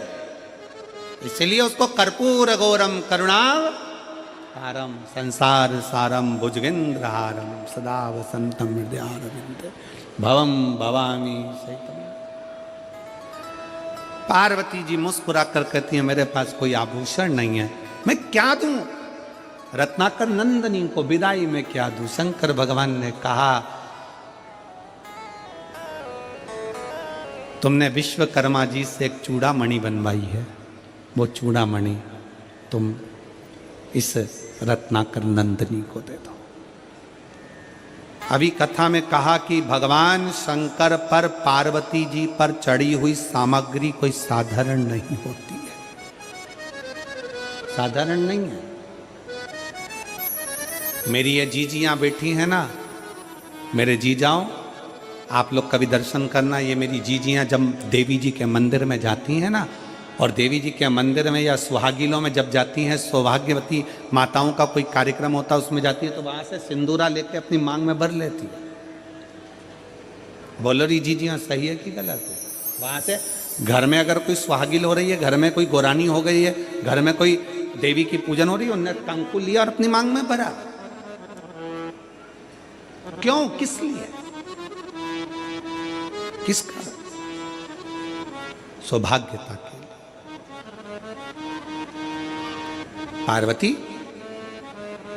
इसलिए उसको कर्पूर गौरम करुणावतारम संसार सारम भुजगेंद्रहारम सदा वसंतम हृदयारविंदे भवम भवामी सहितम। पार्वती जी मुस्कुरा कर कहती है, मेरे पास कोई आभूषण नहीं है, मैं क्या दूं? रत्नाकर नंदनी को विदाई में क्या दूं? शंकर भगवान ने कहा, तुमने विश्वकर्मा जी से एक चूड़ामणि बनवाई है, वो चूड़ामणि तुम इस रत्नाकर नंदनी को दे दो। अभी कथा में कहा कि भगवान शंकर पर पार्वती जी पर चढ़ी हुई सामग्री कोई साधारण नहीं होती है, साधारण नहीं है। मेरी ये जीजियां बैठी हैं ना, मेरे जीजाओं, आप लोग कभी दर्शन करना। ये मेरी जीजियां जब देवी जी के मंदिर में जाती हैं ना, और देवी जी के मंदिर में या सुहागिलों में जब जाती हैं, सौभाग्यवती माताओं का कोई कार्यक्रम होता है उसमें जाती है, तो वहां से सिंदूरा लेके अपनी मांग में भर लेती है। बोलो री जीजियां सही है कि गलत है? वहां से घर में अगर कोई सुहागिल हो रही है, घर में कोई गोरानी हो गई है, घर में कोई देवी की पूजन हो रही है, उन्होंने कंकु लिया और अपनी मांग में भरा। क्यों? किस लिए? किसका? सौभाग्यता के लिए। पार्वती,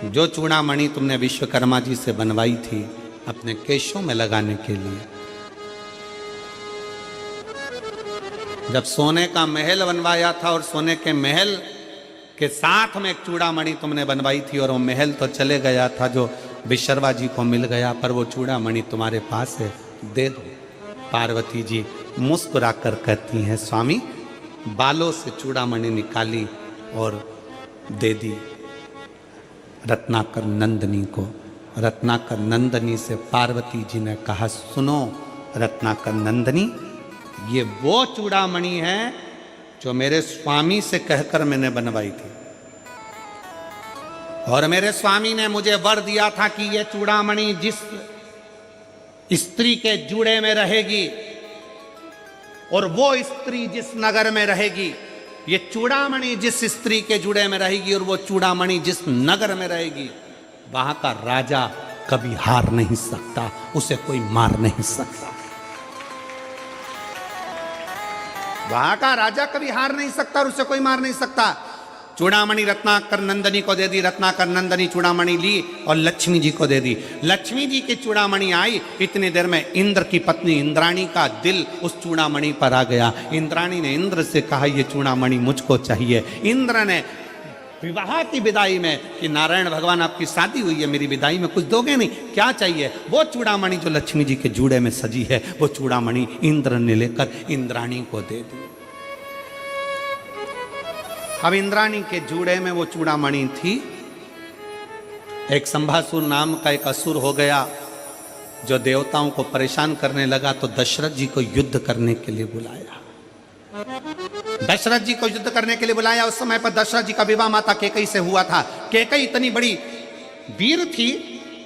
जो चूड़ामणि तुमने विश्वकर्मा जी से बनवाई थी अपने केशों में लगाने के लिए, जब सोने का महल बनवाया था और सोने के महल के साथ में एक चूड़ामणि तुमने बनवाई थी, और वो महल तो चले गया था जो विश्वकर्मा जी को मिल गया, पर वो चूड़ामणि तुम्हारे पास है, दे दो। पार्वती जी मुस्कुरा कर कहती हैं, स्वामी, बालों से चूड़ामणि निकाली और दे दी रत्नाकर नंदनी को। रत्नाकर नंदनी से पार्वती जी ने कहा, सुनो रत्नाकर नंदनी, ये वो चूड़ामणि है जो मेरे स्वामी से कहकर मैंने बनवाई थी, और मेरे स्वामी ने मुझे वर दिया था कि ये चूड़ामणि जिस स्त्री के जूड़े में रहेगी और वो स्त्री जिस नगर में रहेगी, ये चूड़ामणि जिस स्त्री के जुड़े में रहेगी और वो चूड़ामणि जिस नगर में रहेगी, वहां का राजा कभी हार नहीं सकता, उसे कोई मार नहीं सकता। वहां का राजा कभी हार नहीं सकता और उसे कोई मार नहीं सकता। चूड़ामणि रत्नाकर नंदनी को दे दी, रत्नाकर नंदनी चूड़ामणि ली और लक्ष्मी जी को दे दी। लक्ष्मी जी की चूड़ामणि आई, इतनी देर में इंद्र की पत्नी इंद्राणी का दिल उस चूड़ामणि पर आ गया। इंद्राणी ने इंद्र से कहा, ये चूड़ामणि मुझको चाहिए। इंद्र ने विवाह की विदाई में कि नारायण भगवान आपकी शादी हुई है, मेरी विदाई में कुछ दोगे नहीं? क्या चाहिए? वो चूड़ामणि जो लक्ष्मी जी के जूड़े में सजी है, वो चूड़ामणि इंद्र ने लेकर इंद्राणी को दे दी। अब इंद्राणी के जूड़े में वो चूड़ामणि थी। एक संभासुर नाम का एक असुर हो गया जो देवताओं को परेशान करने लगा, तो दशरथ जी को युद्ध करने के लिए बुलाया। दशरथ जी को युद्ध करने के लिए बुलाया। उस समय पर दशरथ जी का विवाह माता केकई से हुआ था। केकई इतनी बड़ी वीर थी,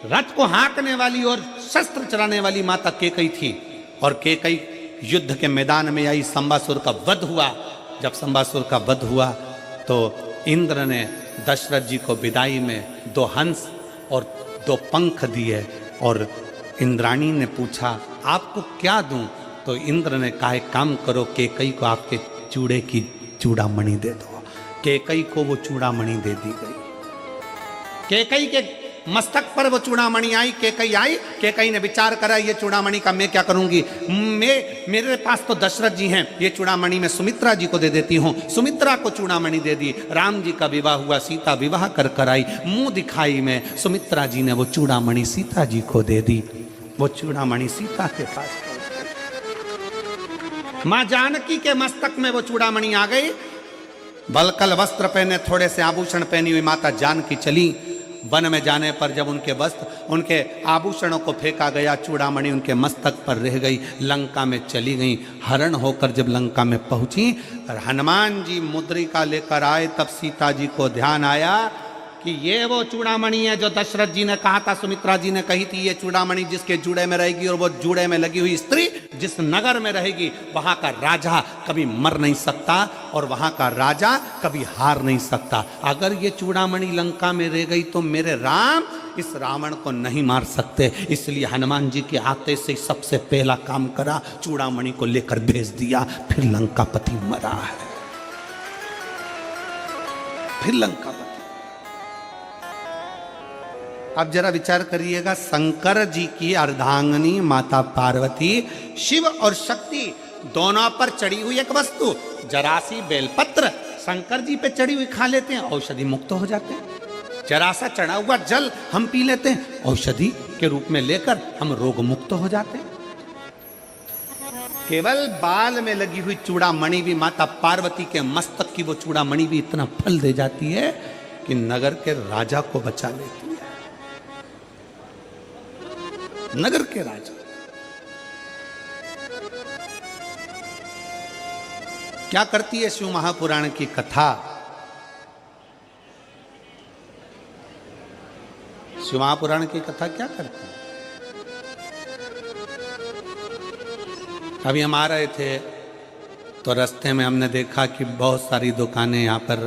रथ को हाँकने वाली और शस्त्र चलाने वाली माता केकई थी। और केकई युद्ध के मैदान में आई, संबासुर का वध हुआ। जब संबासुर का वध हुआ तो इंद्र ने दशरथ जी को विदाई में 2 हंस और 2 पंख दिए, और इंद्राणी ने पूछा, आपको क्या दूं? तो इंद्र ने कहा, एक काम करो, केकई को आपके चूड़े की चूड़ामणि दे दो। कैकई को वो चूड़ामणि दे दी गई। कैकई के मस्तक पर वो चूड़ामणि आई, कैकई आई, कैकई ने विचार करा ये चूड़ामणि का मैं क्या करूंगी, मेरे पास तो दशरथ जी हैं, ये चूड़ामणि मैं सुमित्रा जी को दे देती हूँ। सुमित्रा को चूड़ामणि दे दी। राम जी का विवाह हुआ, सीता विवाह कर आई, मुंह दिखाई में सुमित्रा जी ने वो चूड़ामणि सीता जी को दे दी। वो चूड़ामणि सीता के पास, मां जानकी के मस्तक में वो चूड़ामणि आ गई। बलकल वस्त्र पहने, थोड़े से आभूषण पहनी हुई माता जानकी चली। वन में जाने पर जब उनके वस्त्र, उनके आभूषणों को फेंका गया, चूड़ामणि उनके मस्तक पर रह गई। लंका में चली गई। हरण होकर जब लंका में पहुंची, हनुमान जी मुद्रिका लेकर आए, तब सीता जी को ध्यान आया कि ये वो चूड़ामणि है जो दशरथ जी ने कहा था, सुमित्रा जी ने कही थी, ये चूड़ामणि जिसके जूड़े में रहेगी और वो जूड़े में लगी हुई स्त्री जिस नगर में रहेगी, वहां का राजा कभी मर नहीं सकता और वहां का राजा कभी हार नहीं सकता। अगर ये चूड़ामणि लंका में रह गई तो मेरे राम इस रावण को नहीं मार सकते। इसलिए हनुमान जी के आते से सबसे पहला काम करा, चूड़ामणि को लेकर भेज दिया। फिर लंकापति मरा है, फिर लंकापति। अब जरा विचार करिएगा, शंकर जी की अर्धांगिनी माता पार्वती, शिव और शक्ति दोनों पर चढ़ी हुई एक वस्तु, जरासी बेलपत्र, शंकर जी पे चढ़ी हुई खा लेते हैं, औषधि मुक्त हो जाते हैं। जरासा चढ़ा हुआ जल हम पी लेते हैं, औषधि के रूप में लेकर हम रोग मुक्त हो जाते हैं। केवल बाल में लगी हुई चूड़ामणि भी, माता पार्वती के मस्तक की वो चूड़ामणि भी इतना फल दे जाती है कि नगर के राजा को बचा लेती है। नगर के राजा क्या करती है शिव महापुराण की कथा। शिव महापुराण की कथा क्या करती है। अभी हम आ रहे थे तो रास्ते में हमने देखा कि बहुत सारी दुकानें यहाँ पर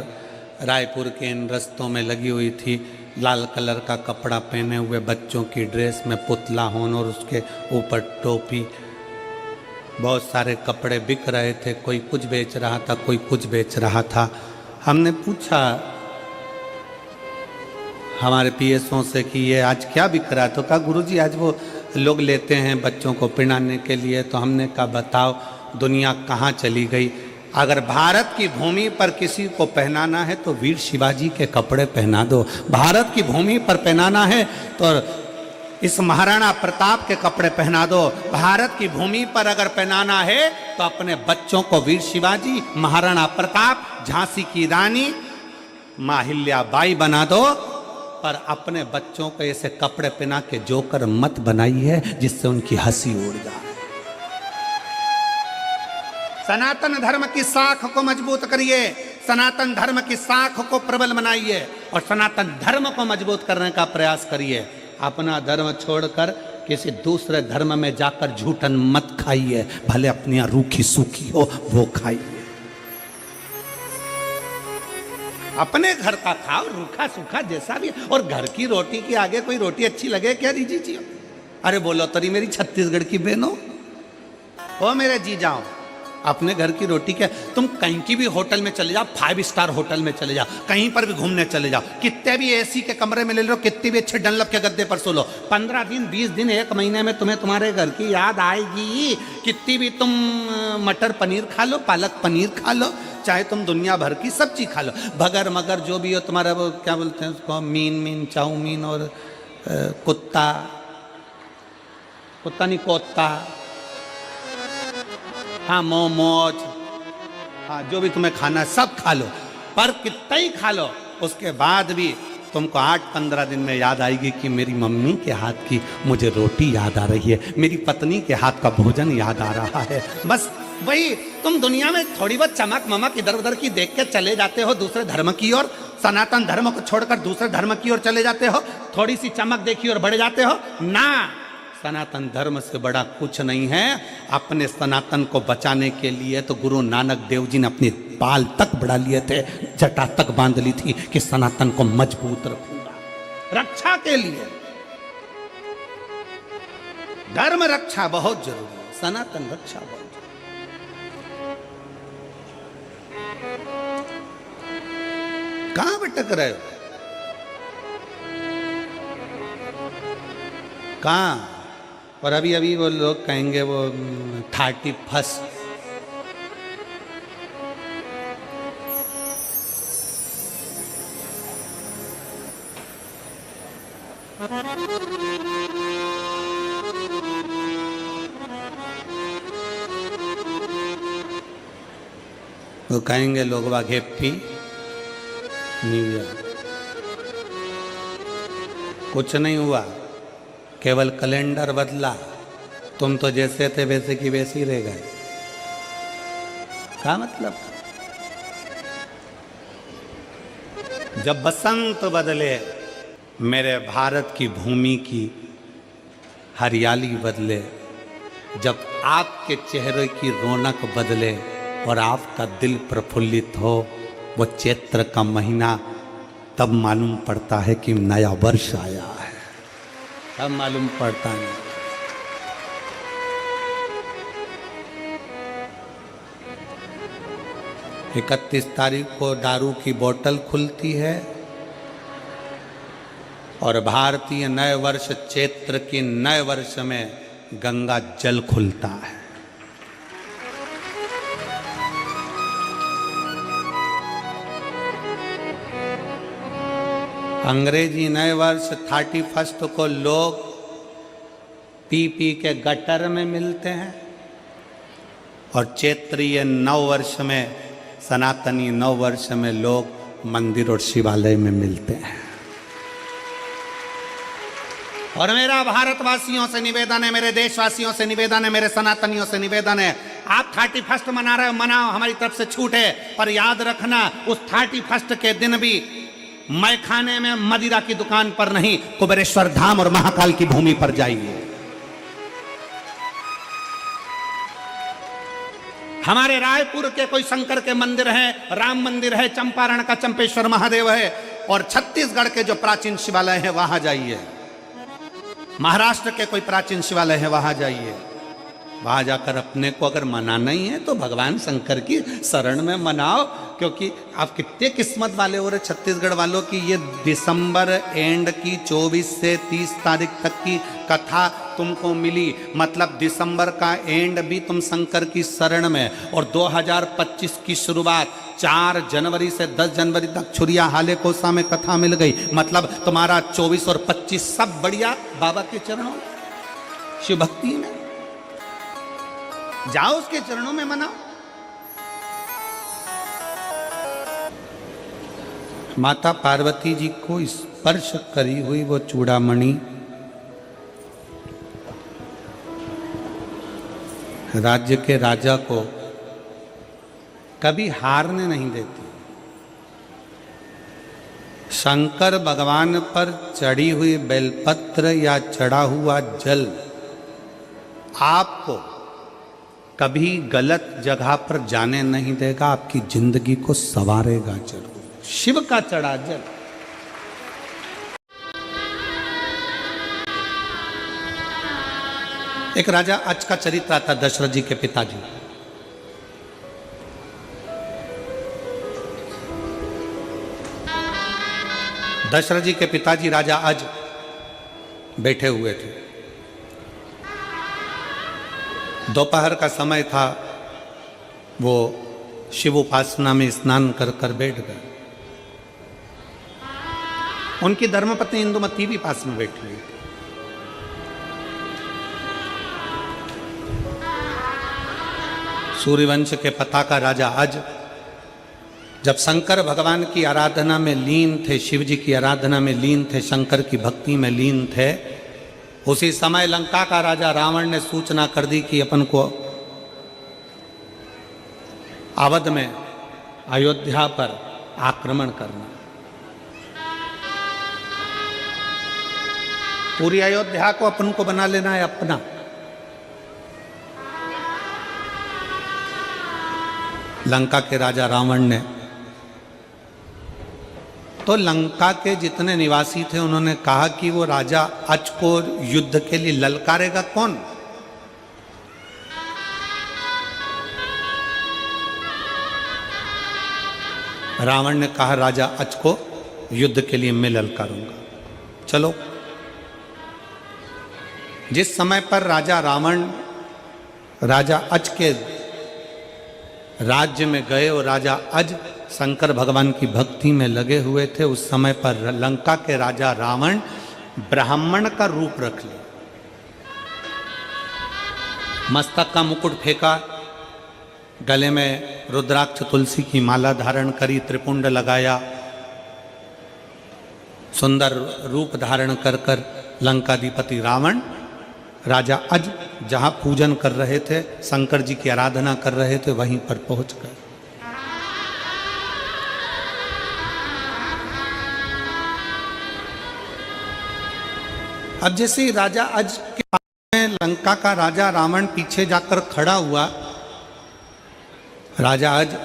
रायपुर के इन रस्तों में लगी हुई थी। लाल कलर का कपड़ा पहने हुए बच्चों की ड्रेस में पुतला होन और उसके ऊपर टोपी, बहुत सारे कपड़े बिक रहे थे। कोई कुछ बेच रहा था, कोई कुछ बेच रहा था। हमने पूछा हमारे पीएसओ से कि ये आज क्या बिक रहा है, तो कहा गुरुजी आज वो लोग लेते हैं बच्चों को पहनाने के लिए। तो हमने कहा बताओ दुनिया कहाँ चली गई। अगर भारत की भूमि पर किसी को पहनाना है तो वीर शिवाजी के कपड़े पहना दो। भारत की भूमि पर पहनाना है तो इस महाराणा प्रताप के कपड़े पहना दो। भारत की भूमि पर अगर पहनाना है तो अपने बच्चों को वीर शिवाजी, महाराणा प्रताप, झांसी की रानी, माहिल्याबाई बना दो। पर अपने बच्चों को ऐसे कपड़े पहना के जोकर मत बनाइए जिससे उनकी हंसी उड़ जाए। सनातन धर्म की साख को मजबूत करिए, सनातन धर्म की साख को प्रबल बनाइए और सनातन धर्म को मजबूत करने का प्रयास करिए। अपना धर्म छोड़कर किसी दूसरे धर्म में जाकर झूठन मत खाइए, भले अपनी रूखी सूखी हो वो खाइए। अपने घर का खाओ, रूखा सूखा जैसा भी। और घर की रोटी के आगे कोई रोटी अच्छी लगे क्या जी जी? अरे बोलो तरी मेरी छत्तीसगढ़ की बहनों, ओ मेरे जी जाओ, अपने घर की रोटी क्या। तुम कहीं की भी होटल में चले जाओ, 5 स्टार होटल में चले जाओ, कहीं पर भी घूमने चले जाओ, कितने भी एसी के कमरे में ले लो, कितने भी अच्छे डनलप के गद्दे पर सो लो, 15 दिन 20 दिन 1 महीने में तुम्हें तुम्हारे घर की याद आएगी। कितनी भी तुम मटर पनीर खा लो, पालक पनीर खा लो, चाहे तुम दुनिया भर की सब्जी खा लो, भगर मगर जो भी हो तुम्हारा, वो क्या बोलते हैं उसको, मीन चाउमीन और कुत्ता नहीं कोत्ता, हाँ मोमोज, हाँ जो भी तुम्हें खाना है सब खा लो। पर कितना ही खा लो, उसके बाद भी तुमको 8-15 दिन में याद आएगी कि मेरी मम्मी के हाथ की मुझे रोटी याद आ रही है, मेरी पत्नी के हाथ का भोजन याद आ रहा है। बस वही तुम दुनिया में थोड़ी बहुत चमक ममक इधर उधर की देख के चले जाते हो दूसरे धर्म की ओर, सनातन धर्म को छोड़कर दूसरे धर्म की ओर चले जाते हो, थोड़ी सी चमक देखी और बढ़ जाते हो ना। सनातन धर्म से बड़ा कुछ नहीं है। अपने सनातन को बचाने के लिए तो गुरु नानक देव जी ने अपने बाल तक बढ़ा लिए थे, जटा तक बांध ली थी कि सनातन को मजबूत रखूंगा, रक्षा के लिए। धर्म रक्षा बहुत जरूरी है, सनातन रक्षा बहुत जरूरी। कहां भटक रहे हो? कहां? और अभी अभी वो लोग कहेंगे वो 31st। वो कहेंगे लोग वाग हैप्पी न्यू ईयर। कुछ नहीं हुआ, केवल कैलेंडर बदला। तुम तो जैसे थे वैसे की वैसे ही रह गए। क्या मतलब? जब बसंत बदले, मेरे भारत की भूमि की हरियाली बदले, जब आपके चेहरे की रौनक बदले और आपका दिल प्रफुल्लित हो, वो चैत्र का महीना, तब मालूम पड़ता है कि नया वर्ष आया है। तब मालूम पड़ता है। 31 तारीख को दारू की बोतल खुलती है और भारतीय नए वर्ष चैत्र की नए वर्ष में गंगा जल खुलता है। अंग्रेजी नए वर्ष 31 को लोग पी पी के गटर में मिलते हैं और चैत्रीय नव वर्ष में, सनातनी नव वर्ष में लोग मंदिर और शिवालय में मिलते हैं। और मेरा भारतवासियों से निवेदन है, मेरे देशवासियों से निवेदन है, मेरे सनातनियों से निवेदन है, आप 31 मना रहे हो, मनाओ, हमारी तरफ से छूट है। पर याद रखना, उस 31 के दिन भी मैं खाने में मदिरा की दुकान पर नहीं, कुबेरेश्वर धाम और महाकाल की भूमि पर जाइए। हमारे रायपुर के कोई शंकर के मंदिर है, राम मंदिर है, चंपारण का चंपेश्वर महादेव है, और छत्तीसगढ़ के जो प्राचीन शिवालय है वहां जाइए। महाराष्ट्र के कोई प्राचीन शिवालय है वहां जाइए। वहां जाकर अपने को अगर मनाना ही है तो भगवान शंकर की शरण में मनाओ, क्योंकि आप कितने किस्मत वाले हो रहे छत्तीसगढ़ वालों की। ये दिसंबर एंड की 24 से 30 तारीख तक की कथा तुमको मिली, मतलब दिसंबर का एंड भी तुम शंकर की शरण में, और 2025 की शुरुआत 4 जनवरी से 10 जनवरी तक छुरिया हाले कोसा में कथा मिल गई। मतलब तुम्हारा 24 और 25 सब बढ़िया बाबा के चरणों, शिव भक्ति में जाओ, उसके चरणों में मनाओ। माता पार्वती जी को स्पर्श करी हुई वो चूड़ामणि राज्य के राजा को कभी हारने नहीं देती। शंकर भगवान पर चढ़ी हुई बेलपत्र या चढ़ा हुआ जल आपको कभी गलत जगह पर जाने नहीं देगा, आपकी जिंदगी को संवारेगा जरूर। शिव का चढ़ा जल। एक राजा अज का चरित्र आता, दशरथ जी के पिताजी। दशरथ जी के पिताजी राजा अज बैठे हुए थे। दोपहर का समय था, वो शिव उपासना में स्नान कर कर बैठ गए। उनकी धर्मपत्नी इंदुमती भी पास में बैठी हुई थी। सूर्यवंश के पताका राजा अज जब शंकर भगवान की आराधना में लीन थे, शिव जी की आराधना में लीन थे, शंकर की भक्ति में लीन थे, उसी समय लंका का राजा रावण ने सूचना कर दी कि अपन को अवध में अयोध्या पर आक्रमण करना। पूरी अयोध्या को अपन को बना लेना है अपना। लंका के राजा रावण ने तो लंका के जितने निवासी थे उन्होंने कहा कि वो राजा अज को युद्ध के लिए ललकारेगा कौन? रावण ने कहा राजा अज को युद्ध के लिए मैं ललकारूंगा। चलो, जिस समय पर राजा रावण राजा अज के राज्य में गए और राजा अज शंकर भगवान की भक्ति में लगे हुए थे, उस समय पर लंका के राजा रावण ब्राह्मण का रूप रख लिया। मस्तक का मुकुट फेंका, गले में रुद्राक्ष तुलसी की माला धारण करी, त्रिपुंड लगाया, सुंदर रूप धारण कर कर लंकाधिपति रावण राजा अज जहाँ पूजन कर रहे थे, शंकर जी की आराधना कर रहे थे, वहीं पर पहुंच गए। अब जैसे ही राजा अज के पास में लंका का राजा रावण पीछे जाकर खड़ा हुआ, राजा अज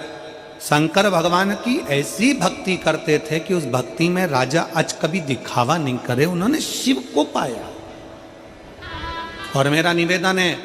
शंकर भगवान की ऐसी भक्ति करते थे कि उस भक्ति में राजा अज कभी दिखावा नहीं करे, उन्होंने शिव को पाया। और मेरा निवेदन है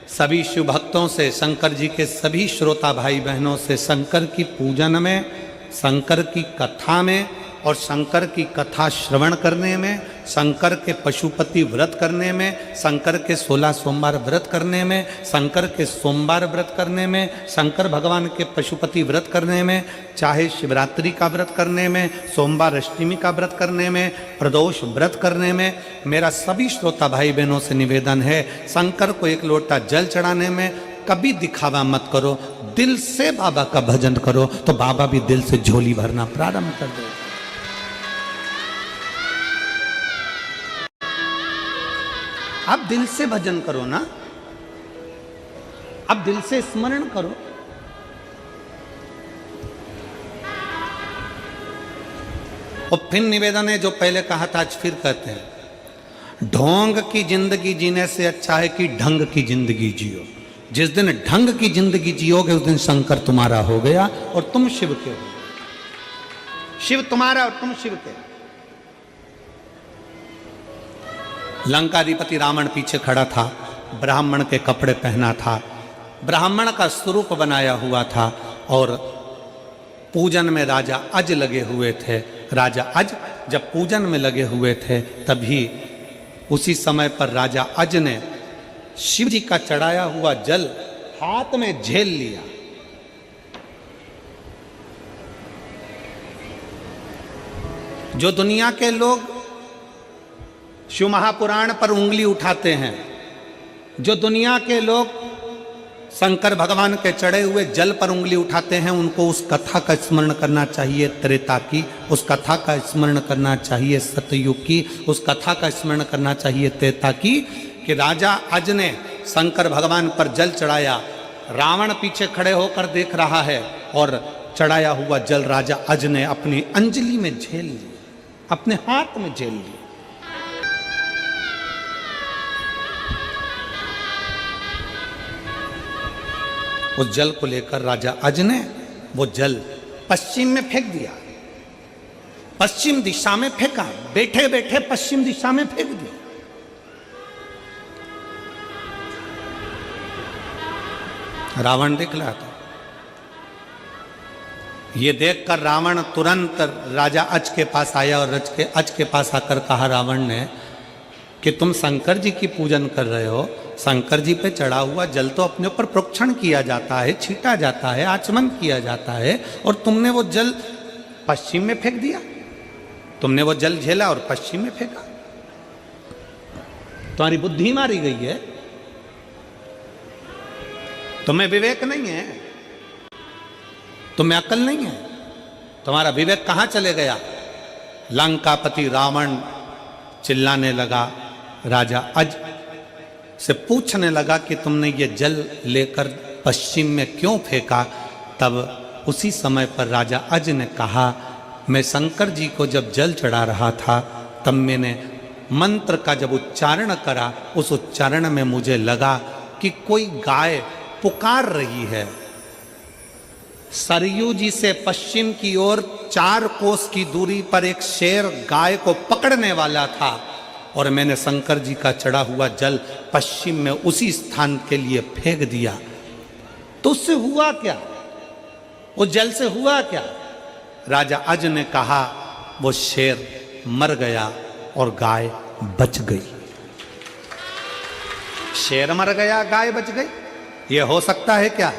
सभी शिव भक्तों से, शंकर जी के सभी श्रोता भाई बहनों से, शंकर की पूजन में, शंकर की कथा में और शंकर की कथा श्रवण करने में, शंकर के पशुपति व्रत करने में, शंकर के 16 सोमवार व्रत करने में, शंकर के सोमवार व्रत करने में, शंकर भगवान के पशुपति व्रत करने में, चाहे शिवरात्रि का व्रत करने में, सोमवार अष्टमी का व्रत करने में, प्रदोष व्रत करने में, मेरा सभी श्रोता भाई बहनों से निवेदन है, शंकर को एक लोटा जल चढ़ाने में कभी दिखावा मत करो, दिल से बाबा का भजन करो तो बाबा भी दिल से झोली भरना प्रारंभ कर दे। आप दिल से भजन करो ना, आप दिल से स्मरण करो। और फिर निवेदन है, जो पहले कहा था आज फिर कहते हैं, ढोंग की जिंदगी जीने से अच्छा है कि ढंग की जिंदगी जियो। जिस दिन ढंग की जिंदगी जियोगे उस दिन शंकर तुम्हारा हो गया और तुम शिव के हो। शिव तुम्हारा और तुम शिव के। लंकाधिपति रावण पीछे खड़ा था, ब्राह्मण के कपड़े पहना था, ब्राह्मण का स्वरूप बनाया हुआ था और पूजन में राजा अज लगे हुए थे। राजा अज जब पूजन में लगे हुए थे तभी उसी समय पर राजा अज ने शिव जी का चढ़ाया हुआ जल हाथ में झेल लिया। जो दुनिया के लोग शिव महापुराण पर उंगली उठाते हैं, जो दुनिया के लोग शंकर भगवान के चढ़े हुए जल पर उंगली उठाते हैं, उनको उस कथा का स्मरण करना चाहिए त्रेता की, उस कथा का स्मरण करना चाहिए सतयुग की, उस कथा का स्मरण करना चाहिए त्रेता की, कि राजा अज ने शंकर भगवान पर जल चढ़ाया, रावण पीछे खड़े होकर देख रहा है और चढ़ाया हुआ जल राजा अज ने अपनी अंजलि में झेल लिया, अपने हाथ में झेल लिया। उस जल को लेकर राजा अज ने वो जल पश्चिम में फेंक दिया, पश्चिम दिशा में फेंका, बैठे बैठे पश्चिम दिशा में फेंक दिया। रावण देख रहा था। ये देखकर रावण तुरंत राजा अज के पास आया और अज के पास आकर कहा रावण ने कि तुम शंकर जी की पूजन कर रहे हो, शंकर जी पे चढ़ा हुआ जल तो अपने ऊपर प्रोक्षण किया जाता है, छीटा जाता है, आचमन किया जाता है, और तुमने वो जल पश्चिम में फेंक दिया। तुमने वो जल झेला और पश्चिम में फेंका। तुम्हारी बुद्धि मारी गई है, तुम्हें विवेक नहीं है, तुम्हें अकल नहीं है, तुम्हारा विवेक कहां चले गया। लंकापति रावण चिल्लाने लगा, राजा अज से पूछने लगा कि तुमने ये जल लेकर पश्चिम में क्यों फेंका। तब उसी समय पर राजा अज ने कहा, मैं शंकर जी को जब जल चढ़ा रहा था तब मैंने मंत्र का जब उच्चारण करा, उस उच्चारण में मुझे लगा कि कोई गाय पुकार रही है। सरयू जी से पश्चिम की ओर 4 कोस की दूरी पर एक शेर गाय को पकड़ने वाला था और मैंने शंकर जी का चढ़ा हुआ जल पश्चिम में उसी स्थान के लिए फेंक दिया। तो उससे हुआ क्या, उस जल से हुआ क्या। राजा अज ने कहा वो शेर मर गया और गाय बच गई। शेर मर गया, गाय बच गई, ये हो सकता है क्या?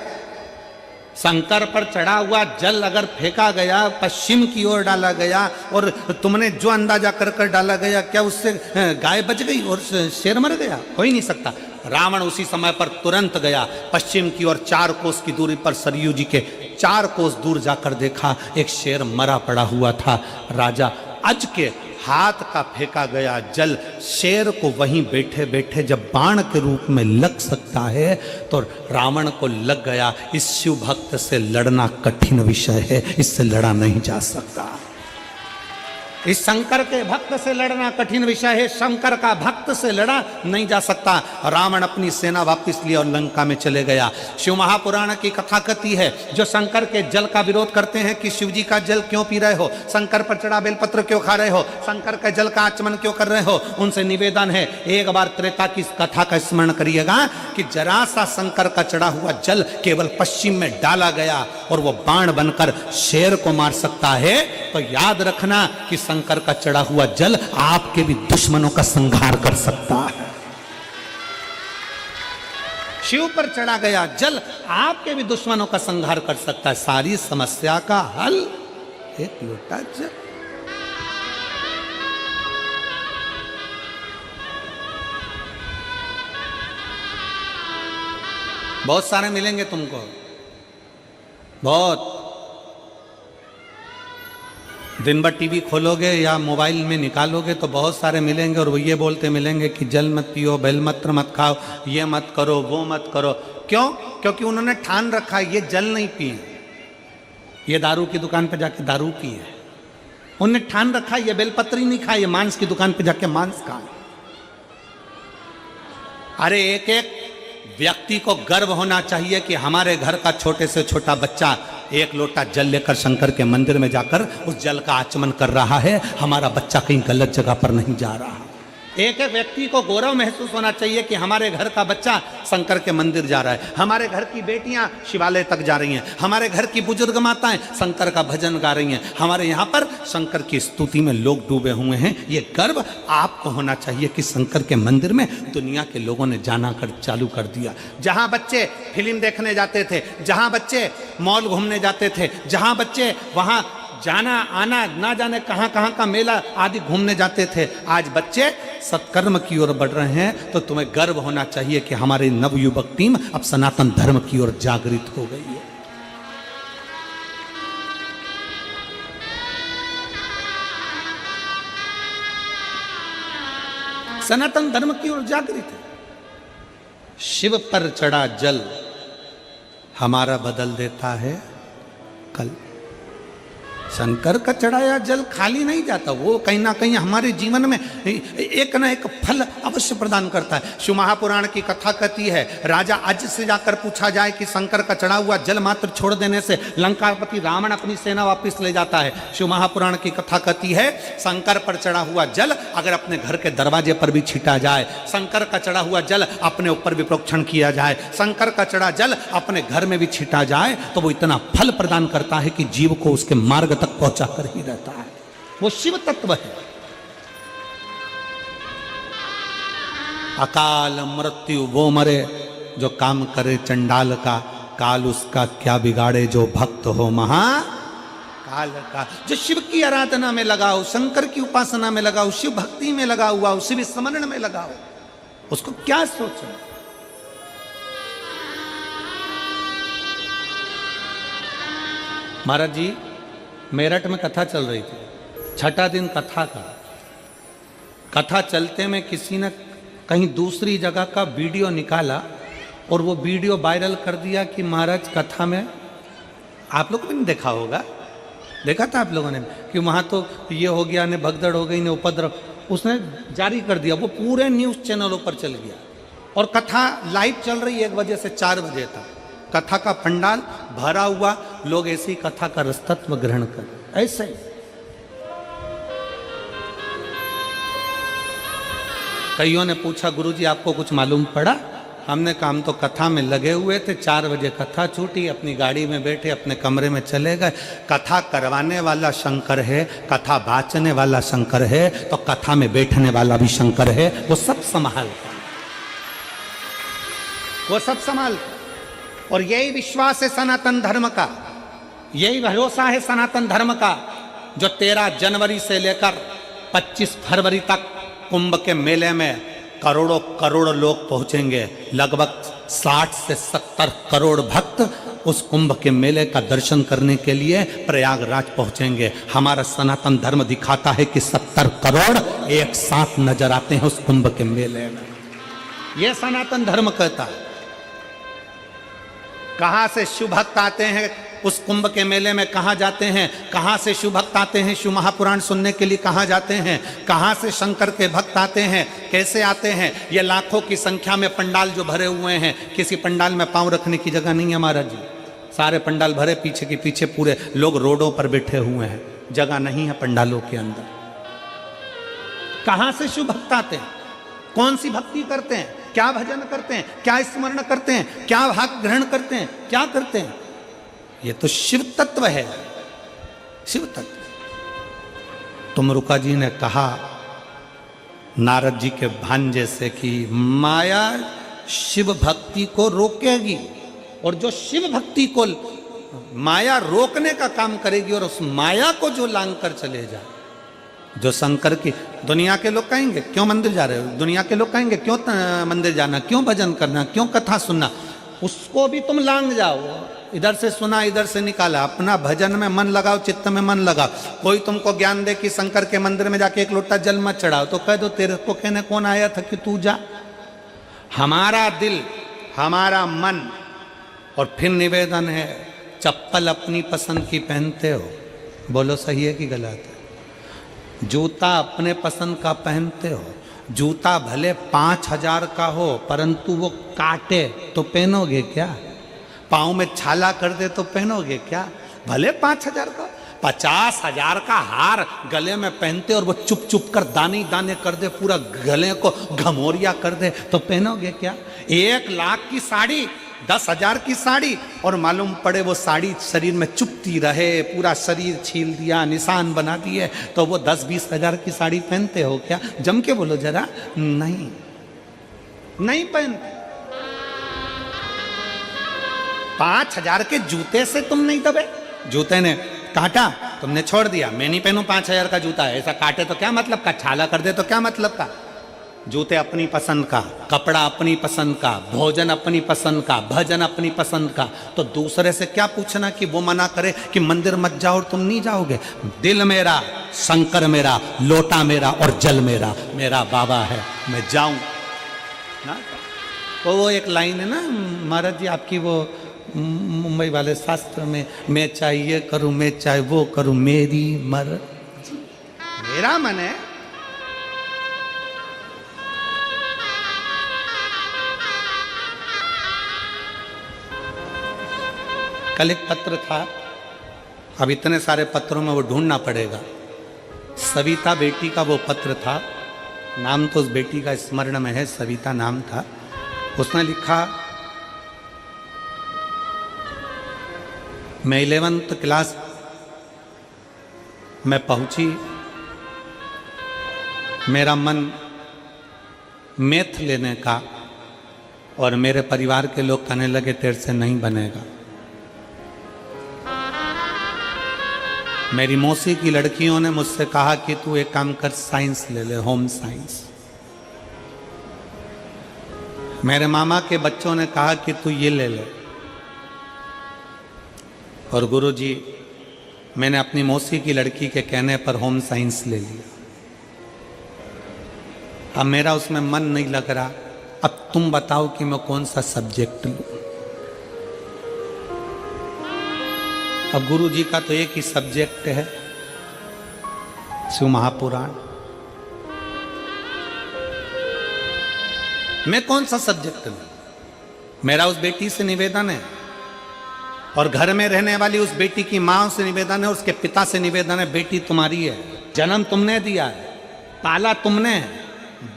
शंकर पर चढ़ा हुआ जल अगर फेंका गया, पश्चिम की ओर डाला गया और तुमने जो अंदाजा कर कर डाला गया, क्या उससे गाय बच गई और शेर मर गया? हो ही नहीं सकता। रावण उसी समय पर तुरंत गया पश्चिम की ओर, 4 कोस की दूरी पर सरयू जी के 4 कोस दूर जाकर देखा एक शेर मरा पड़ा हुआ था। राजा अज के हाथ का फेंका गया जल शेर को वहीं बैठे बैठे जब बाण के रूप में लग सकता है तो रावण को लग गया। इस शिव भक्त से लड़ना कठिन विषय है, इससे लड़ा नहीं जा सकता। इस शंकर के भक्त से लड़ना कठिन विषय है, शंकर का भक्त से लड़ा नहीं जा सकता। रावण अपनी सेना वापस लिया और लंका में चले गया। शिव महापुराण की कथा कहती है जो शंकर के जल का विरोध करते हैं कि शिव जी का जल क्यों पी रहे हो, शंकर पर चढ़ा बेलपत्र क्यों खा रहे हो, शंकर के जल का आचमन क्यों कर रहे हो, उनसे निवेदन है एक बार त्रेता की कथा का स्मरण करिएगा कि जरा सा शंकर का चढ़ा हुआ जल केवल पश्चिम में डाला गया और वो बाण बनकर शेर को मार सकता है। तो याद रखना कि शंकर का चढ़ा हुआ जल आपके भी दुश्मनों का संहार कर सकता है। शिव पर चढ़ा गया जल आपके भी दुश्मनों का संहार कर सकता है। सारी समस्या का हल एक लोटा जल। बहुत सारे मिलेंगे तुमको, बहुत। दिन भर टीवी खोलोगे या मोबाइल में निकालोगे तो बहुत सारे मिलेंगे और वो ये बोलते मिलेंगे कि जल मत पियो, बेलपत्र मत खाओ, ये मत करो, वो मत करो। क्यों? क्योंकि उन्होंने ठान रखा ये जल नहीं पिए, ये दारू की दुकान पे जाके दारू पिए। उन्होंने ठान रखा ये बेलपत्री नहीं खाए, ये मांस की दुकान पे जाके मांस खाए। अरे एक एक व्यक्ति को गर्व होना चाहिए कि हमारे घर का छोटे से छोटा बच्चा एक लोटा जल लेकर शंकर के मंदिर में जाकर उस जल का आचमन कर रहा है। हमारा बच्चा कहीं गलत जगह पर नहीं जा रहा। एक एक व्यक्ति को गौरव महसूस होना चाहिए कि हमारे घर का बच्चा शंकर के मंदिर जा रहा है, हमारे घर की बेटियां शिवालय तक जा रही हैं, हमारे घर की बुजुर्ग माताएं शंकर का भजन गा रही हैं, हमारे यहाँ पर शंकर की स्तुति में लोग डूबे हुए हैं। ये गर्व आपको होना चाहिए कि शंकर के मंदिर में दुनिया के लोगों ने जाना कर चालू कर दिया। जहाँ बच्चे फिल्म देखने जाते थे, जहाँ बच्चे मॉल घूमने जाते थे, जहाँ बच्चे वहाँ जाना आना ना जाने कहाँ कहाँ का मेला आदि घूमने जाते थे, आज बच्चे सत्कर्म की ओर बढ़ रहे हैं। तो तुम्हें गर्व होना चाहिए कि हमारी नवयुवक टीम अब सनातन धर्म की ओर जागृत हो गई है। सनातन धर्म की ओर जागृत है। शिव पर चढ़ा जल हमारा बदल देता है कल। शंकर का चढ़ाया जल खाली नहीं जाता, वो कहीं ना कहीं हमारे जीवन में एक ना एक फल अवश्य प्रदान करता है। शिव महापुराण की कथा कहती है राजा अज से जाकर पूछा जाए कि शंकर का चढ़ा हुआ जल मात्र छोड़ देने से लंकापति रावण अपनी सेना वापस ले जाता है। शिव महापुराण की कथा कहती है शंकर पर चढ़ा हुआ जल अगर अपने घर के दरवाजे पर भी छीटा जाए, शंकर का चढ़ा हुआ जल अपने ऊपर भी प्रोक्षण किया जाए, शंकर का चढ़ा जल अपने घर में भी छीटा जाए तो वो इतना फल प्रदान करता है कि जीव को उसके मार्ग तक पहुंचा कर ही रहता है। वो शिव तत्व है। अकाल मृत्यु वो मरे जो काम करे चंडाल का, काल उसका क्या बिगाड़े जो भक्त हो महा काल का। जो शिव की आराधना में लगाओ, शंकर की उपासना में लगाओ, शिव भक्ति में लगा हुआ हो, शिव स्मरण में लगाओ, उसको क्या सोचो। महाराज जी मेरठ में कथा चल रही थी, 6ठा दिन कथा का। कथा चलते में किसी ने कहीं दूसरी जगह का वीडियो निकाला और वो वीडियो वायरल कर दिया कि महाराज कथा में, आप लोगों ने देखा होगा, देखा था आप लोगों ने कि वहाँ तो ये हो गया, ने भगदड़ हो गई, ने उपद्रव, उसने जारी कर दिया। वो पूरे न्यूज़ चैनलों पर चल गया और कथा लाइव चल रही 1 बजे से 4 बजे तक। कथा का पंडाल भरा हुआ, लोग ऐसी कथा का रसतत्व ग्रहण कर। ऐसे कईयों ने पूछा गुरुजी आपको कुछ मालूम पड़ा? हमने कहा हम तो कथा में लगे हुए थे, 4 बजे कथा छूटी, अपनी गाड़ी में बैठे अपने कमरे में चले गए। कथा करवाने वाला शंकर है, कथा बाचने वाला शंकर है, तो कथा में बैठने वाला भी शंकर है। वो सब संभालता, वो सब संभालता। और यही विश्वास है सनातन धर्म का, यही भरोसा है सनातन धर्म का, जो 13 जनवरी से लेकर 25 फरवरी तक कुंभ के मेले में करोड़ों करोड़ लोग पहुंचेंगे। लगभग 60 से 70 करोड़ भक्त उस कुंभ के मेले का दर्शन करने के लिए प्रयागराज पहुंचेंगे। हमारा सनातन धर्म दिखाता है कि 70 करोड़ एक साथ नजर आते हैं उस कुंभ के मेले में। यह सनातन धर्म कहता है। कहां से शिव भक्त आते हैं उस कुंभ के मेले में, कहां जाते हैं, कहां से शिव भक्त आते हैं शिव महापुराण सुनने के लिए, कहां जाते हैं, कहां से शंकर के भक्त आते हैं, कैसे आते हैं। ये लाखों की संख्या में पंडाल जो भरे हुए हैं, किसी पंडाल में पांव रखने की जगह नहीं है महाराज जी। सारे पंडाल भरे, पीछे के पीछे पूरे लोग रोडों पर बैठे हुए हैं, जगह नहीं है पंडालों के अंदर। कहां से शिव भक्त आते हैं, कौन सी भक्ति करते हैं, क्या भजन करते हैं, क्या स्मरण करते हैं, क्या भाग ग्रहण करते हैं, क्या करते हैं। ये तो शिव तत्व है, शिव तत्व। तुमरुका जी ने कहा नारद जी के भांजे से कि माया शिव भक्ति को रोकेगी, और जो शिव भक्ति को माया रोकने का काम करेगी और उस माया को जो लांग कर चले जाए, जो शंकर की। दुनिया के लोग कहेंगे क्यों मंदिर जा रहे हो, दुनिया के लोग कहेंगे क्यों मंदिर जाना, क्यों भजन करना, क्यों कथा सुनना, उसको भी तुम लांग जाओ। इधर से सुना इधर से निकाला, अपना भजन में मन लगाओ, चित्त में मन लगाओ। कोई तुमको ज्ञान दे कि शंकर के मंदिर में जाके 1 लोटा जल मत चढ़ाओ, तो कह दो तेरे को कहने कौन आया था कि तू जा। हमारा दिल, हमारा मन। और फिर निवेदन है, चप्पल अपनी पसंद की पहनते हो, बोलो सही है कि गलत है। जूता अपने पसंद का पहनते हो, जूता भले 5000 का हो परंतु वो काटे तो पहनोगे क्या, पाँव में छाला कर दे तो पहनोगे क्या। भले 5000 का, 50,000 का हार गले में पहनते और वो चुप चुप कर दाने दाने कर दे, पूरा गले को घमोरिया कर दे तो पहनोगे क्या। 1 लाख की साड़ी, 10,000 की साड़ी, और मालूम पड़े वो साड़ी शरीर में चुपती रहे, पूरा शरीर छील दिया, निशान बना दिए, तो वो 10-20 हजार की साड़ी पहनते हो क्या। जम के बोलो जरा, नहीं नहीं पहनते। 5,000 के जूते से तुम नहीं दबे, जूते ने काटा तुमने छोड़ दिया, मैं नहीं पहनूं 5,000 का जूता, ऐसा काटे तो क्या मतलब का, छाला कर दे तो क्या मतलब का। जूते अपनी पसंद का, कपड़ा अपनी पसंद का, भोजन अपनी पसंद का, भजन अपनी पसंद का, तो दूसरे से क्या पूछना कि वो मना करे कि मंदिर मत जाओ और तुम नहीं जाओगे। दिल मेरा, शंकर मेरा, लोटा मेरा और जल मेरा, मेरा बाबा है, मैं जाऊं ना। तो वो एक लाइन है ना महाराज जी आपकी, वो मुंबई वाले शास्त्र में, मैं चाहे ये करूं, मैं चाहे वो करूं, मेरी मर्जी, मेरा मन है। कल एक पत्र था, अब इतने सारे पत्रों में वो ढूंढना पड़ेगा। सविता बेटी का वो पत्र था, नाम तो उस बेटी का स्मरण में है, सविता नाम था। उसने लिखा, मैं 11th क्लास में पहुंची, मेरा मन मैथ लेने का, और मेरे परिवार के लोग कहने लगे तेरे से नहीं बनेगा। मेरी मौसी की लड़कियों ने मुझसे कहा कि तू एक काम कर, साइंस ले ले, होम साइंस। मेरे मामा के बच्चों ने कहा कि तू ये ले ले। और गुरुजी, मैंने अपनी मौसी की लड़की के कहने पर होम साइंस ले लिया। अब मेरा उसमें मन नहीं लग रहा, अब तुम बताओ कि मैं कौन सा सब्जेक्ट लूं। अब गुरु जी का तो एक ही सब्जेक्ट है, शिव महापुराण। मैं कौन सा सब्जेक्ट लूं। मेरा उस बेटी से निवेदन है, और घर में रहने वाली उस बेटी की मां से निवेदन है, उसके पिता से निवेदन है, बेटी तुम्हारी है, जन्म तुमने दिया है, पाला तुमने है,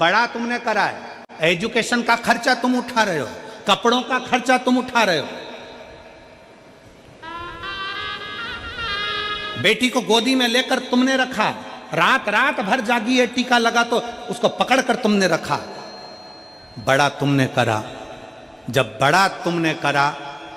बड़ा तुमने करा है, एजुकेशन का खर्चा तुम उठा रहे हो, कपड़ों का खर्चा तुम उठा रहे हो। बेटी को गोदी में लेकर तुमने रखा, रात रात भर जागी है, टीका लगा तो उसको पकड़कर तुमने रखा। बड़ा तुमने करा, जब बड़ा तुमने करा,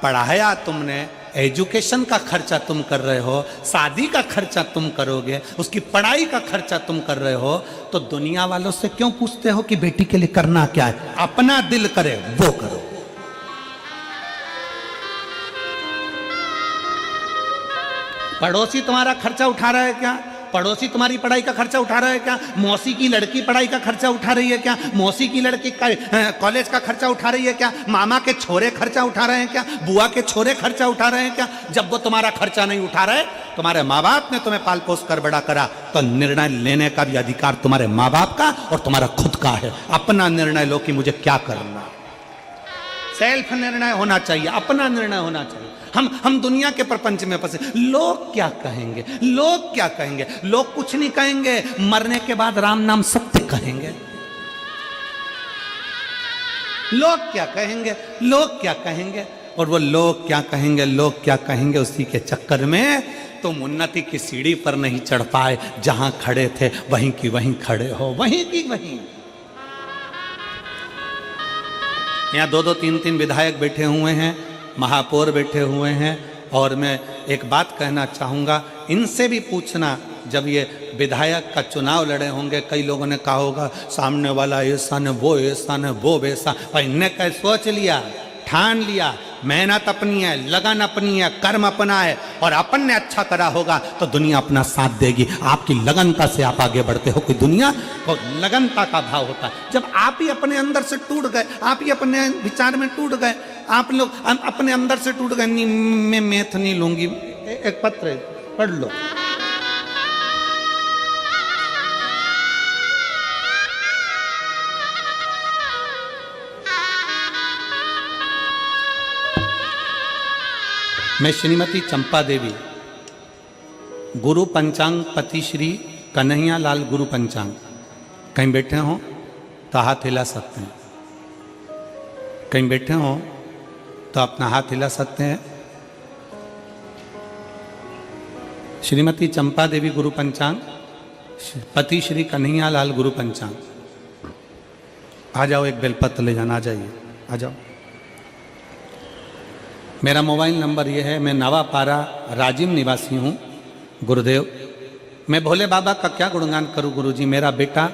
पढ़ाया तुमने, एजुकेशन का खर्चा तुम कर रहे हो, शादी का खर्चा तुम करोगे, उसकी पढ़ाई का खर्चा तुम कर रहे हो, तो दुनिया वालों से क्यों पूछते हो कि बेटी के लिए करना क्या है? अपना दिल करे वो करो। पड़ोसी तुम्हारा खर्चा उठा रहा है क्या? पड़ोसी तुम्हारी पढ़ाई का खर्चा उठा रहा है क्या? मौसी की लड़की पढ़ाई का खर्चा उठा रही है क्या? मौसी की लड़की कॉलेज का खर्चा उठा रही है क्या? मामा के छोरे खर्चा उठा रहे हैं क्या? बुआ के छोरे खर्चा उठा रहे हैं क्या? जब वो तुम्हारा खर्चा नहीं उठा रहे, तुम्हारे माँ बाप ने तुम्हें पाल पोस कर बड़ा करा, तो निर्णय लेने का भी अधिकार तुम्हारे माँ बाप का और तुम्हारा खुद का है। अपना निर्णय लो कि मुझे क्या करना। सेल्फ निर्णय होना चाहिए, अपना निर्णय होना चाहिए। हम दुनिया के प्रपंच में फंसे। लोग क्या कहेंगे, लोग क्या कहेंगे? लोग कुछ नहीं कहेंगे, मरने के बाद राम नाम सत्य कहेंगे। लोग क्या कहेंगे, लोग क्या कहेंगे? और वो लोग क्या कहेंगे, लोग क्या कहेंगे, उसी के चक्कर में तुम उन्नति की सीढ़ी पर नहीं चढ़ पाए। जहां खड़े थे वहीं की वहीं खड़े हो, वहीं की वहीं। यहाँ 2-2, 3-3 विधायक बैठे हुए हैं, महापौर बैठे हुए हैं, और मैं एक बात कहना चाहूँगा, इनसे भी पूछना, जब ये विधायक का चुनाव लड़े होंगे, कई लोगों ने कहा होगा सामने वाला ऐसा न वो ऐसा न वो वैसा, और इनने कह सोच लिया, ठान लिया, मेहनत अपनी है, लगन अपनी है, कर्म अपना है, और अपन ने अच्छा करा होगा तो दुनिया अपना साथ देगी। आपकी लगनता से आप आगे बढ़ते हो, कोई दुनिया को लगनता का भाव होता है। जब आप ही अपने अंदर से टूट गए, आप ही अपने विचार में टूट गए, आप लोग अपने अंदर से टूट गए, नहीं मैं मैथ नहीं लूंगी, एक पत्र है, पढ़ लो। मैं श्रीमती चंपा देवी, गुरु पंचांग पति श्री कन्हैया लाल गुरु पंचांग, कहीं बैठे हो तो हाथ हिला सकते हैं, कहीं बैठे हो तो अपना हाथ हिला सकते हैं। श्रीमती चंपा देवी गुरु पंचांग, पति श्री कन्हैया लाल गुरु पंचांग। आ जाओ, एक बेलपत्र ले जाना, आ जाइए, आ जाओ। मेरा मोबाइल नंबर ये है, मैं नवापारा राजिम निवासी हूँ। गुरुदेव, मैं भोले बाबा का क्या गुणगान करूँ गुरुजी। मेरा बेटा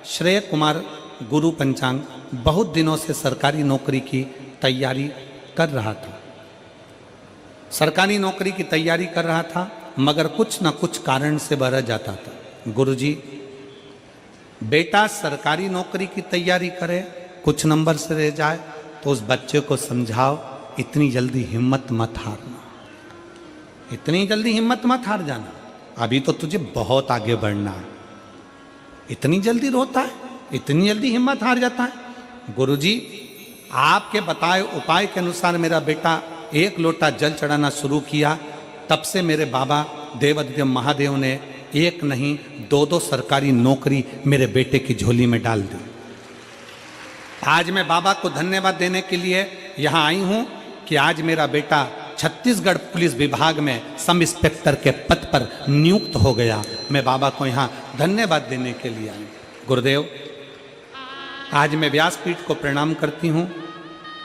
श्रेय कुमार गुरु पंचांग बहुत दिनों से सरकारी नौकरी की तैयारी कर रहा था, सरकारी नौकरी की तैयारी कर रहा था, मगर कुछ न कुछ कारण से वह रह जाता था। गुरुजी, बेटा सरकारी नौकरी की तैयारी करे, कुछ नंबर से रह जाए तो उस बच्चे को समझाओ, इतनी जल्दी हिम्मत मत हारना, इतनी जल्दी हिम्मत मत हार जाना, अभी तो तुझे बहुत आगे बढ़ना है। इतनी जल्दी रोता है, इतनी जल्दी हिम्मत हार जाता है। गुरुजी, आपके बताए उपाय के अनुसार मेरा बेटा 1 लोटा जल चढ़ाना शुरू किया, तब से मेरे बाबा देवाधिदेव महादेव ने 1 नहीं 2-2 सरकारी नौकरी मेरे बेटे की झोली में डाल दी। आज मैं बाबा को धन्यवाद देने के लिए यहाँ आई हूँ कि आज मेरा बेटा छत्तीसगढ़ पुलिस विभाग में सब इंस्पेक्टर के पद पर नियुक्त हो गया। मैं बाबा को यहाँ धन्यवाद देने के लिए आई। गुरुदेव, आज मैं व्यासपीठ को प्रणाम करती हूँ,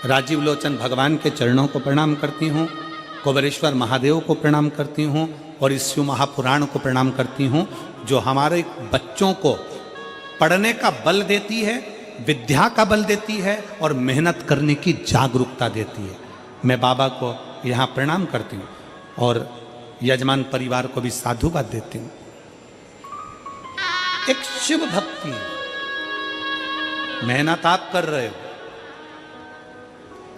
राजीव लोचन भगवान के चरणों को प्रणाम करती हूँ, कुबेरेश्वर महादेव को प्रणाम करती हूँ, और इस शिव महापुराण को प्रणाम करती हूँ, जो हमारे बच्चों को पढ़ने का बल देती है, विद्या का बल देती है, और मेहनत करने की जागरूकता देती है। मैं बाबा को यहाँ प्रणाम करती हूँ और यजमान परिवार को भी साधुवाद देती हूँ। एक शिव भक्ति, मेहनत आप कर रहे हो,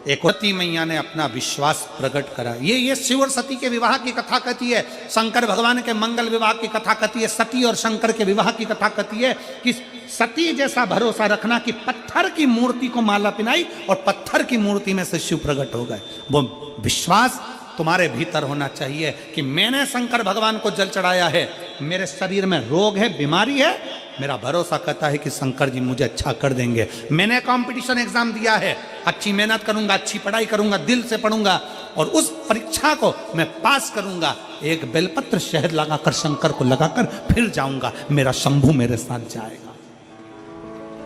एक सती मैया ने अपना विश्वास प्रकट करा। ये शिव और सती के विवाह की कथा कथी है, शंकर भगवान के मंगल विवाह की कथा कथी है, सती और शंकर के विवाह की कथा कथी है कि सती जैसा भरोसा रखना कि पत्थर की मूर्ति को माला पिनाई और पत्थर की मूर्ति में से शिव प्रकट हो गए। वो विश्वास तुम्हारे भीतर होना चाहिए कि मैंने शंकर भगवान को जल चढ़ाया है मेरे शरीर में रोग है, बीमारी है, मेरा भरोसा कहता है कि शंकर जी मुझे अच्छा कर देंगे। मैंने कंपटीशन एग्जाम दिया है, अच्छी मेहनत करूंगा, अच्छी पढ़ाई करूंगा, दिल से पढ़ूंगा और उस परीक्षा को मैं पास करूंगा। एक बेलपत्र शहद लगाकर शंकर को लगाकर फिर जाऊंगा, मेरा शंभू मेरे साथ जाएगा।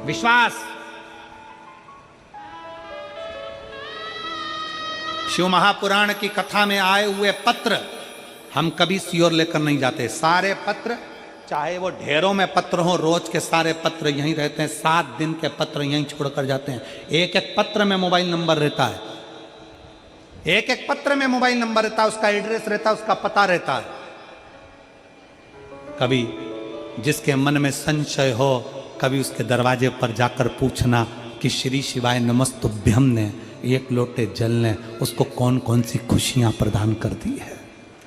विश्वास। शिव महापुराण की कथा में आए हुए पत्र हम कभी सियोर लेकर नहीं जाते। सारे पत्र, चाहे वो ढेरों में पत्र हो, रोज के सारे पत्र यहीं रहते हैं, 7 दिन के पत्र यहीं छोड़कर जाते हैं। एक एक पत्र में मोबाइल नंबर रहता है, एक एक पत्र में मोबाइल नंबर रहता है, उसका एड्रेस रहता है, उसका पता रहता है। कभी जिसके मन में संशय हो, कभी उसके दरवाजे पर जाकर पूछना कि श्री शिवाय नमस्तुभ्यम ने एक लोटे जल ने उसको कौन कौन सी खुशियां प्रदान कर दी है,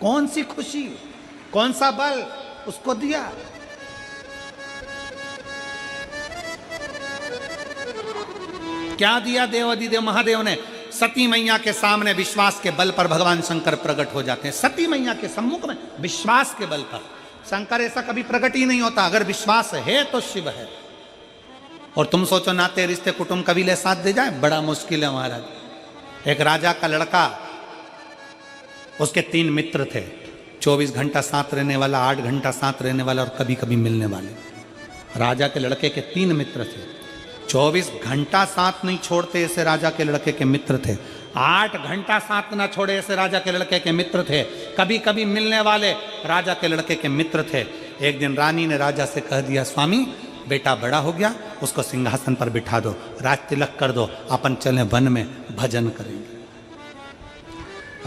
कौन सी खुशी, कौन सा बल उसको दिया। क्या दिया देवाधिदेव महादेव ने? सती मैया के सामने विश्वास के बल पर भगवान शंकर प्रकट हो जाते हैं। सती मैया के सम्मुख में विश्वास के बल पर। शंकर ऐसा कभी प्रकट ही नहीं होता, अगर विश्वास है तो शिव है। और तुम सोचो नाते रिश्ते कुटुंब कबीले साथ दे जाए, बड़ा मुश्किल है महाराज। एक राजा का लड़का, उसके 3 मित्र थे, 24 घंटा साथ रहने वाला, 8 घंटा साथ रहने वाला और कभी कभी मिलने वाले। राजा के लड़के के 3 मित्र थे, 24 घंटा साथ नहीं छोड़ते ऐसे राजा के लड़के के मित्र थे, 8 घंटा साथ ना छोड़े ऐसे राजा के लड़के के मित्र थे, कभी कभी मिलने वाले राजा के लड़के के मित्र थे। एक दिन रानी ने राजा से कह दिया, स्वामी बेटा बड़ा हो गया, उसको सिंहासन पर बिठा दो, राज तिलक कर दो, अपन चले वन में भजन करेंगे।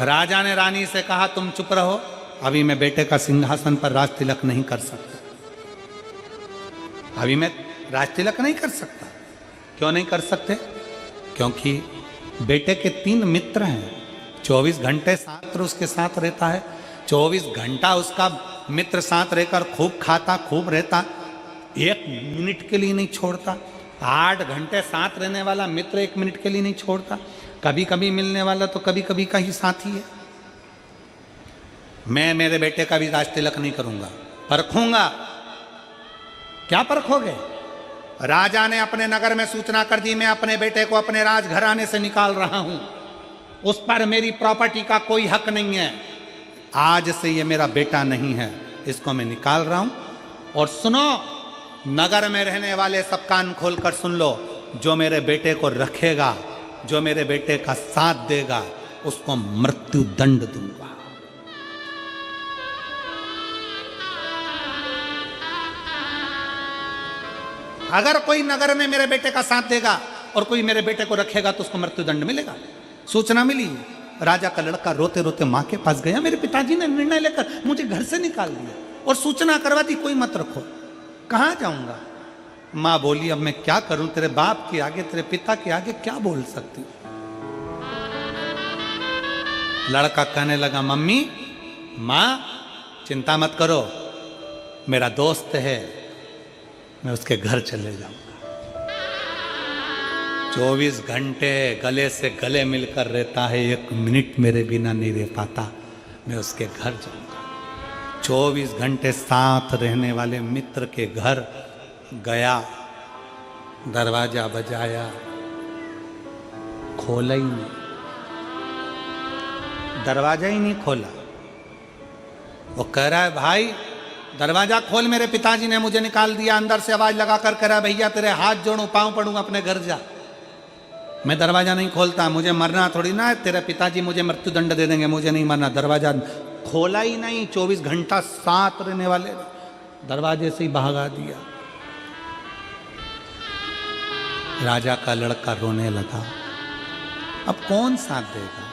राजा ने रानी से कहा, तुम चुप रहो, अभी मैं बेटे का सिंहासन पर राज तिलक नहीं कर सकता, अभी मैं राज तिलक नहीं कर सकता। क्यों नहीं कर सकते? क्योंकि बेटे के 3 मित्र हैं, 24 घंटे साथ उसके साथ रहता है, 24 घंटा उसका मित्र साथ रहकर खूब खाता खूब रहता, 1 मिनट के लिए नहीं छोड़ता। 8 घंटे साथ रहने वाला मित्र 1 मिनट के लिए नहीं छोड़ता, कभी कभी मिलने वाला तो कभी कभी का ही साथी है। मैं मेरे बेटे का भी राज तिलक नहीं करूंगा, परखूंगा। क्या परखोगे? राजा ने अपने नगर में सूचना कर दी, मैं अपने बेटे को अपने राजघराने से निकाल रहा हूं, उस पर मेरी प्रॉपर्टी का कोई हक नहीं है, आज से ये मेरा बेटा नहीं है, इसको मैं निकाल रहा हूं। और सुनो, नगर में रहने वाले सब कान खोलकर सुन लो, जो मेरे बेटे को रखेगा, जो मेरे बेटे का साथ देगा, उसको मृत्यु दंड दूंगा। अगर कोई नगर में मेरे बेटे का साथ देगा और कोई मेरे बेटे को रखेगा तो उसको मृत्यु दंड मिलेगा। सूचना मिली, राजा का लड़का रोते रोते मां के पास गया, मेरे पिताजी ने निर्णय लेकर मुझे घर से निकाल दिया और सूचना करवा दी कोई मत रखो, कहां जाऊंगा? मां बोली, अब मैं क्या करूं, तेरे बाप के आगे, तेरे पिता के आगे क्या बोल सकती? लड़का कहने लगा, मम्मी मां चिंता मत करो, मेरा दोस्त है, मैं उसके घर चले जाऊंगा। 24 घंटे गले से गले मिलकर रहता है, 1 मिनट मेरे बिना नहीं रह पाता, मैं उसके घर जाऊंगा। 24 घंटे साथ रहने वाले मित्र के घर गया, दरवाजा बजाया, खोला ही नहीं, दरवाजा ही नहीं खोला। वो कह रहा है, भाई दरवाजा खोल, मेरे पिताजी ने मुझे निकाल दिया। अंदर से आवाज लगाकर कह रहा, भैया तेरे हाथ जोड़ूं, पांव पड़ूंगा, अपने घर जा। मैं दरवाजा नहीं खोलता, मुझे मरना थोड़ी ना है, तेरे पिताजी मुझे मृत्यु दंड दे देंगे, मुझे नहीं मरना। दरवाजा खोला ही नहीं, 24 घंटा साथ रहने वाले दरवाजे से ही भगा दिया। राजा का लड़का रोने लगा, अब कौन साथ देगा?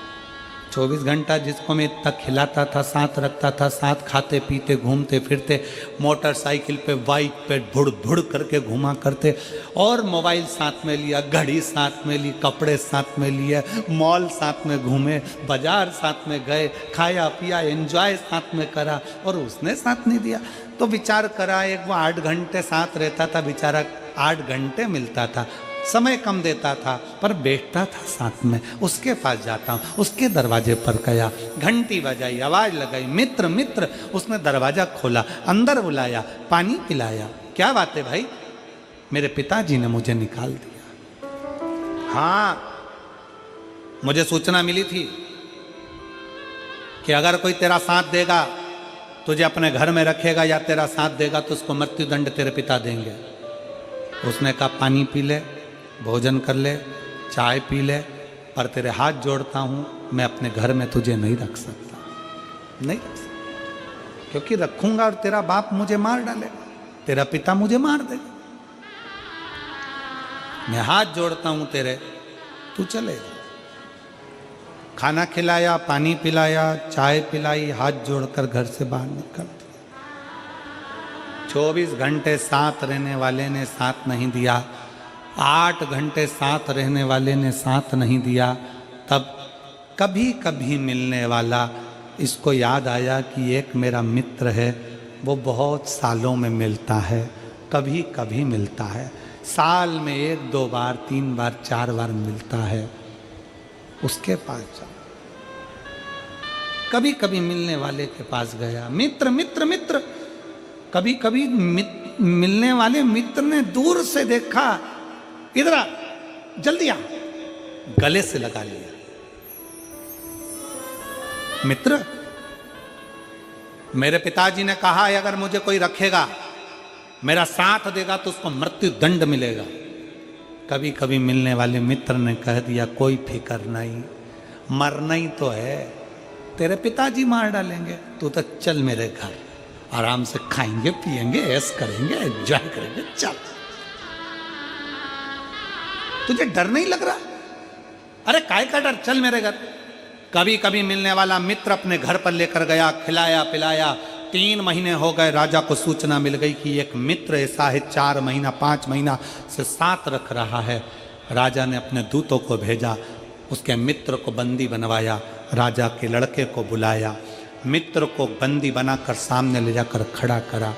24 घंटा जिसको मैं इतना खिलाता था, साथ रखता था, साथ खाते पीते घूमते फिरते, मोटरसाइकिल पे बाइक पे भुड़ भुड़ करके घुमा करते, और मोबाइल साथ में लिया, घड़ी साथ में ली, कपड़े साथ में लिए, मॉल साथ में घूमे, बाजार साथ में गए, खाया पिया एंजॉय साथ में करा, और उसने साथ नहीं दिया। तो विचार करा, एक वो 8 घंटे साथ रहता था बेचारा, 8 घंटे मिलता था, समय कम देता था पर बैठता था साथ में। उसके पास जाता हूँ, उसके दरवाजे पर गया, घंटी बजाई, आवाज लगाई, मित्र मित्र। उसने दरवाजा खोला, अंदर बुलाया, पानी पिलाया। क्या बात है भाई, मेरे पिताजी ने मुझे निकाल दिया। हाँ, मुझे सूचना मिली थी कि अगर कोई तेरा साथ देगा, तुझे अपने घर में रखेगा या तेरा साथ देगा तो उसको मृत्यु दंड तेरे पिता देंगे। उसने कहा पानी पी ले, भोजन कर ले, चाय पी ले, पर तेरे हाथ जोड़ता हूं, मैं अपने घर में तुझे नहीं रख सकता, नहीं रख सकता, क्योंकि रखूंगा और तेरा बाप मुझे मार डालेगा, तेरा पिता मुझे मार देगा। मैं हाथ जोड़ता हूं तेरे, तू चलेगा। खाना खिलाया, पानी पिलाया, चाय पिलाई, हाथ जोड़कर घर से बाहर निकल दिया। 24 घंटे साथ रहने वाले ने साथ नहीं दिया, 8 घंटे साथ रहने वाले ने साथ नहीं दिया। तब कभी कभी मिलने वाला, इसको याद आया कि एक मेरा मित्र है, वो बहुत सालों में मिलता है, कभी कभी मिलता है, साल में 1 2 बार 3 बार 4 बार मिलता है, उसके पास जा। कभी कभी मिलने वाले के पास गया, मित्र मित्र मित्र। कभी कभी मिलने वाले मित्र ने दूर से देखा, इधर आ, जल्दी आ, गले से लगा लिया। मित्र, मेरे पिताजी ने कहा है अगर मुझे कोई रखेगा, मेरा साथ देगा तो उसको मृत्यु दंड मिलेगा। कभी कभी मिलने वाले मित्र ने कह दिया कोई फिक्र नहीं, मरना ही तो है, तेरे पिताजी मार डालेंगे, तू तो चल मेरे घर, आराम से खाएंगे पिएंगे, ऐश करेंगे, एंजॉय करेंगे, चल। तुझे डर नहीं लग रहा? अरे काय का डर, चल मेरे घर। कभी कभी मिलने वाला मित्र अपने घर पर लेकर गया, खिलाया पिलाया। 3 महीने हो गए, राजा को सूचना मिल गई कि एक मित्र ऐसा है 4 महीना 5 महीना से साथ रख रहा है। राजा ने अपने दूतों को भेजा, उसके मित्र को बंदी बनवाया, राजा के लड़के को बुलाया, मित्र को बंदी बनाकर सामने ले जाकर खड़ा करा,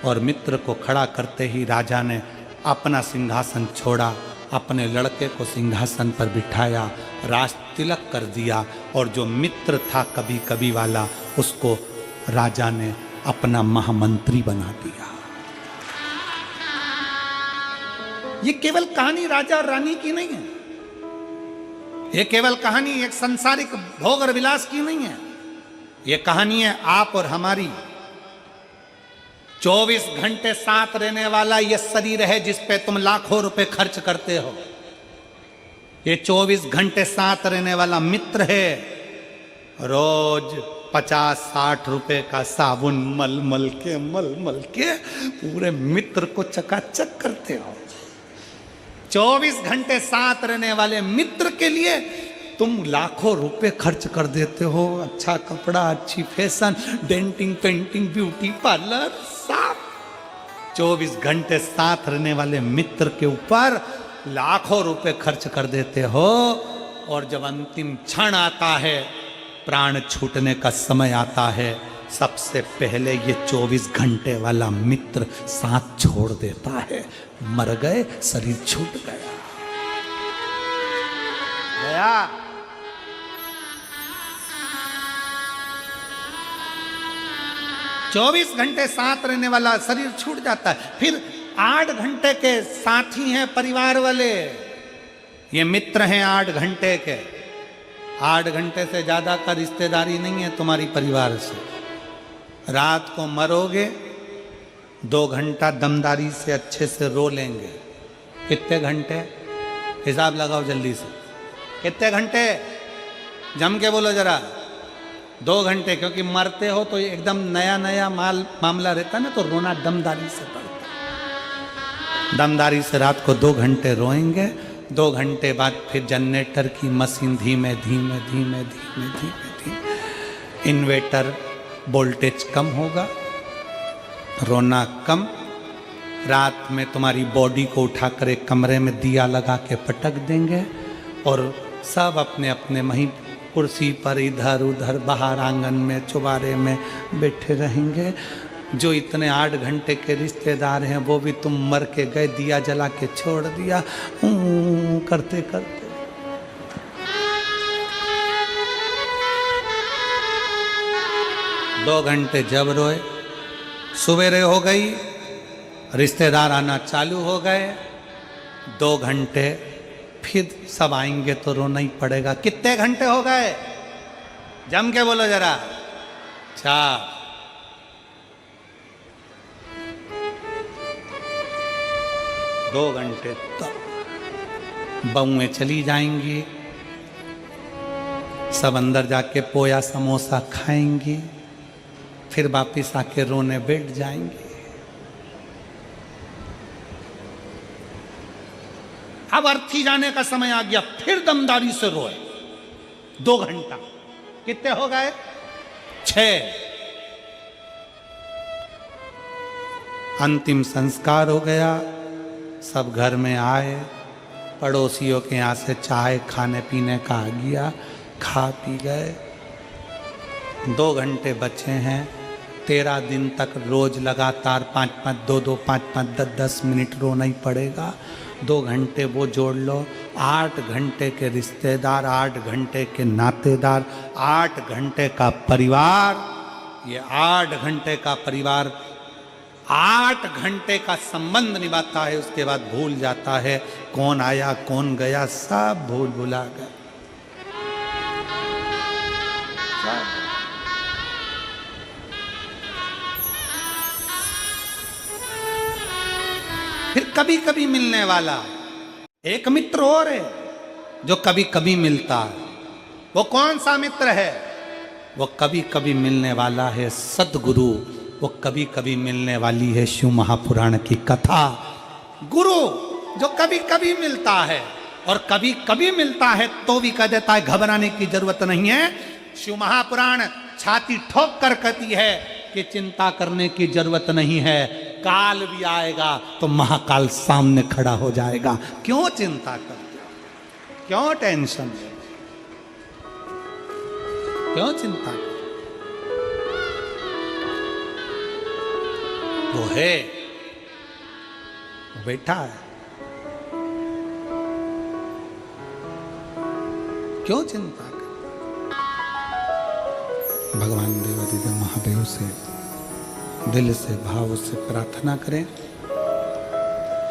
और मित्र को खड़ा करते ही राजा ने अपना सिंहासन छोड़ा, अपने लड़के को सिंहासन पर बिठाया, राज तिलक कर दिया, और जो मित्र था कभी कभी वाला, उसको राजा ने अपना महामंत्री बना दिया। ये केवल कहानी राजा और रानी की नहीं है, ये केवल कहानी एक संसारिक भोग और विलास की नहीं है, ये कहानी है आप और हमारी। 24 घंटे साथ रहने वाला ये शरीर है जिस पे तुम लाखों रुपए खर्च करते हो। ये 24 घंटे साथ रहने वाला मित्र है। रोज 50-60 रुपए का साबुन मल मल के पूरे मित्र को चकाचक करते हो। 24 घंटे साथ रहने वाले मित्र के लिए तुम लाखों रुपए खर्च कर देते हो। अच्छा कपड़ा, अच्छी fashion, denting, painting, beauty parlour, सब। 24 घंटे साथ रहने वाले मित्र के ऊपर लाखों रुपए खर्च कर देते हो, और जब अंतिम क्षण आता है, प्राण छूटने का समय आता है, सबसे पहले ये 24 घंटे वाला मित्र साथ छोड़ देता है। मर गए, शरीर छूट गया। 24 घंटे साथ रहने वाला शरीर छूट जाता है। फिर 8 घंटे के साथी हैं परिवार वाले, ये मित्र हैं 8 घंटे के। 8 घंटे से ज्यादा का रिश्तेदारी नहीं है तुम्हारी परिवार से। रात को मरोगे, 2 घंटा दमदारी से अच्छे से रो लेंगे। कितने घंटे? हिसाब लगाओ जल्दी से, कितने घंटे? जम के बोलो जरा। 2 घंटे, क्योंकि मरते हो तो एकदम नया नया मामला रहता है ना, तो रोना दमदारी से पड़ता है। दमदारी से रात को 2 घंटे रोएंगे। 2 घंटे बाद फिर जनरेटर की मशीन धीमे धीमे धीमे धीमे धीमे धीमे, इन्वर्टर वोल्टेज कम होगा, रोना कम। रात में तुम्हारी बॉडी को उठाकर एक कमरे में दिया लगा के पटक देंगे, और सब अपने अपने वहीं कुर्सी पर इधर उधर बाहर आंगन में चुबारे में बैठे रहेंगे। जो इतने 8 घंटे के रिश्तेदार हैं वो भी तुम मर के गए, दिया जला के छोड़ दिया करते करते। दो घंटे जब रोए, सवेरे हो गई, रिश्तेदार आना चालू हो गए, 2 घंटे फिर सब आएंगे तो रोना ही पड़ेगा। कितने घंटे हो गए? जम के बोलो जरा। 4। दो घंटे तक बहुएं चली जाएंगी, सब अंदर जाके पोया समोसा खाएंगी, फिर वापिस आके रोने बैठ जाएंगे। अब अर्थी जाने का समय आ गया, फिर दमदारी से रोए 2 घंटा। कितने हो गए? 6। अंतिम संस्कार हो गया, सब घर में आए, पड़ोसियों के यहाँ से चाय खाने पीने का आ गया, खा पी गए। 2 घंटे बचे हैं, 13 दिन तक रोज लगातार 5-5, 2-2, 5-5, 10-10 मिनट रोना ही पड़ेगा। 2 घंटे वो जोड़ लो, 8 घंटे के रिश्तेदार, 8 घंटे के नातेदार, 8 घंटे का परिवार। ये 8 घंटे का परिवार 8 घंटे का संबंध निभाता है, उसके बाद भूल जाता है कौन आया कौन गया, सब भूल भुला गए। फिर कभी कभी मिलने वाला एक मित्र और है जो कभी कभी मिलता है। वो कौन सा मित्र है? वो कभी कभी मिलने वाला है सद्गुरु। वो कभी कभी मिलने वाली है शिव महापुराण की कथा। गुरु जो कभी कभी मिलता है और कभी कभी मिलता है तो भी कह देता है घबराने की जरूरत नहीं है। शिव महापुराण छाती ठोक कर कहती है कि चिंता करने की जरूरत नहीं है, काल भी आएगा तो महाकाल सामने खड़ा हो जाएगा। क्यों चिंता करते हो? क्यों टेंशन है? क्यों चिंता करते? वो है, वो बैठा है, क्यों चिंता कर? भगवान देवादिदेव महादेव से दिल से भाव से प्रार्थना करें।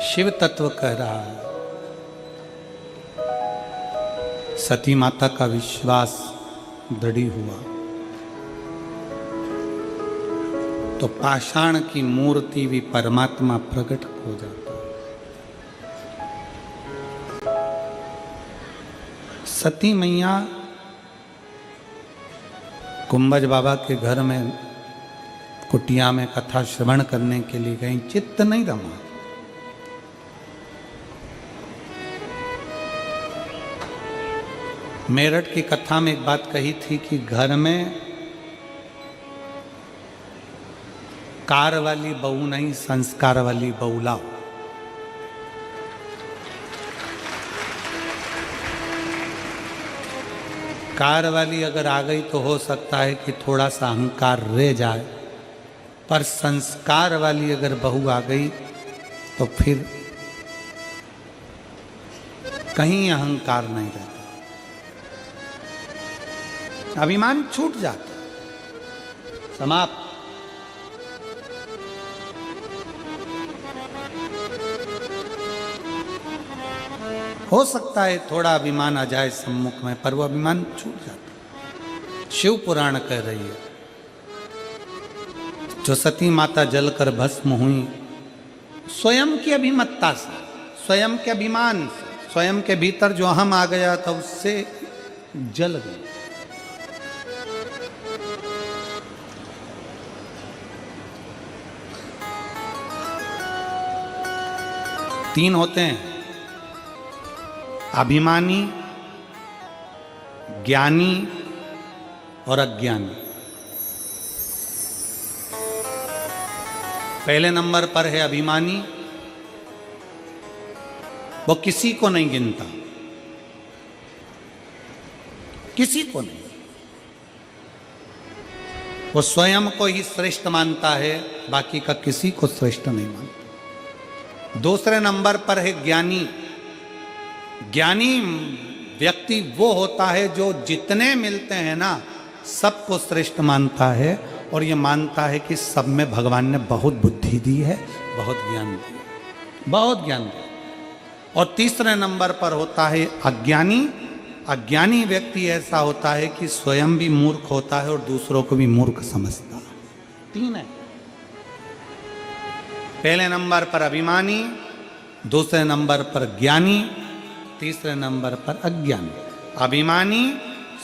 शिव तत्व कह रहा है, सती माता का विश्वास दृढ़ हुआ तो पाषाण की मूर्ति भी परमात्मा प्रकट हो जाता है। सती मैया कुंभज बाबा के घर में कुटिया में कथा श्रवण करने के लिए गई, चित्त नहीं रमा। मेरठ की कथा में एक बात कही थी कि घर में कार वाली बहू नहीं, संस्कार वाली बहू लाओ। कार वाली अगर आ गई तो हो सकता है कि थोड़ा सा अहंकार रह जाए, पर संस्कार वाली अगर बहू आ गई तो फिर कहीं अहंकार नहीं रहता, अभिमान छूट जाता, समाप्त। हो सकता है थोड़ा अभिमान आ जाए सम्मुख में, पर वो अभिमान छूट जाता। शिव पुराण कह रही है जो सती माता जलकर भस्म हुई स्वयं की अभिमत्ता से, स्वयं के अभिमान से, स्वयं के भीतर जो अहम आ गया था उससे जल गई। तीन होते हैं, अभिमानी, ज्ञानी और अज्ञानी। पहले नंबर पर है अभिमानी, वो किसी को नहीं गिनता, किसी को नहीं। वो स्वयं को ही श्रेष्ठ मानता है, बाकी का किसी को श्रेष्ठ नहीं मानता। दूसरे नंबर पर है ज्ञानी। ज्ञानी व्यक्ति वो होता है जो जितने मिलते हैं ना सबको श्रेष्ठ मानता है, और ये मानता है कि सब में भगवान ने बहुत बुद्धि दी है, बहुत ज्ञान दिया, बहुत ज्ञान दिया। और तीसरे नंबर पर होता है अज्ञानी। अज्ञानी व्यक्ति ऐसा होता है कि स्वयं भी मूर्ख होता है और दूसरों को भी मूर्ख समझता है। तीन है। पहले नंबर पर अभिमानी, दूसरे नंबर पर ज्ञानी, तीसरे नंबर पर अज्ञानी। अभिमानी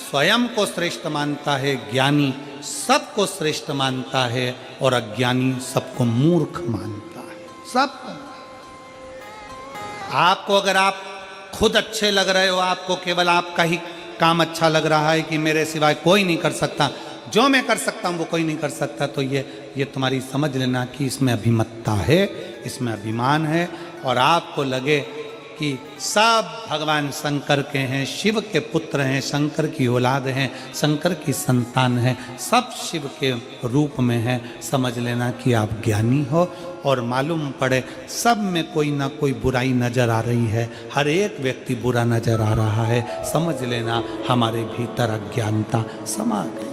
स्वयं को श्रेष्ठ मानता है, ज्ञानी सबको श्रेष्ठ मानता है, और अज्ञानी सबको मूर्ख मानता है। सब आपको, अगर आप खुद अच्छे लग रहे हो, आपको केवल आपका ही काम अच्छा लग रहा है कि मेरे सिवाय कोई नहीं कर सकता, जो मैं कर सकता हूं वो कोई नहीं कर सकता, तो ये तुम्हारी समझ लेना कि इसमें अभिमत्ता है, इसमें अभिमान है। और आपको लगे कि सब भगवान शंकर के हैं, शिव के पुत्र हैं, शंकर की औलाद हैं, शंकर की संतान है, सब शिव के रूप में हैं, समझ लेना कि आप ज्ञानी हो। और मालूम पड़े सब में कोई ना कोई बुराई नजर आ रही है, हर एक व्यक्ति बुरा नजर आ रहा है, समझ लेना हमारे भीतर अज्ञानता समा गई,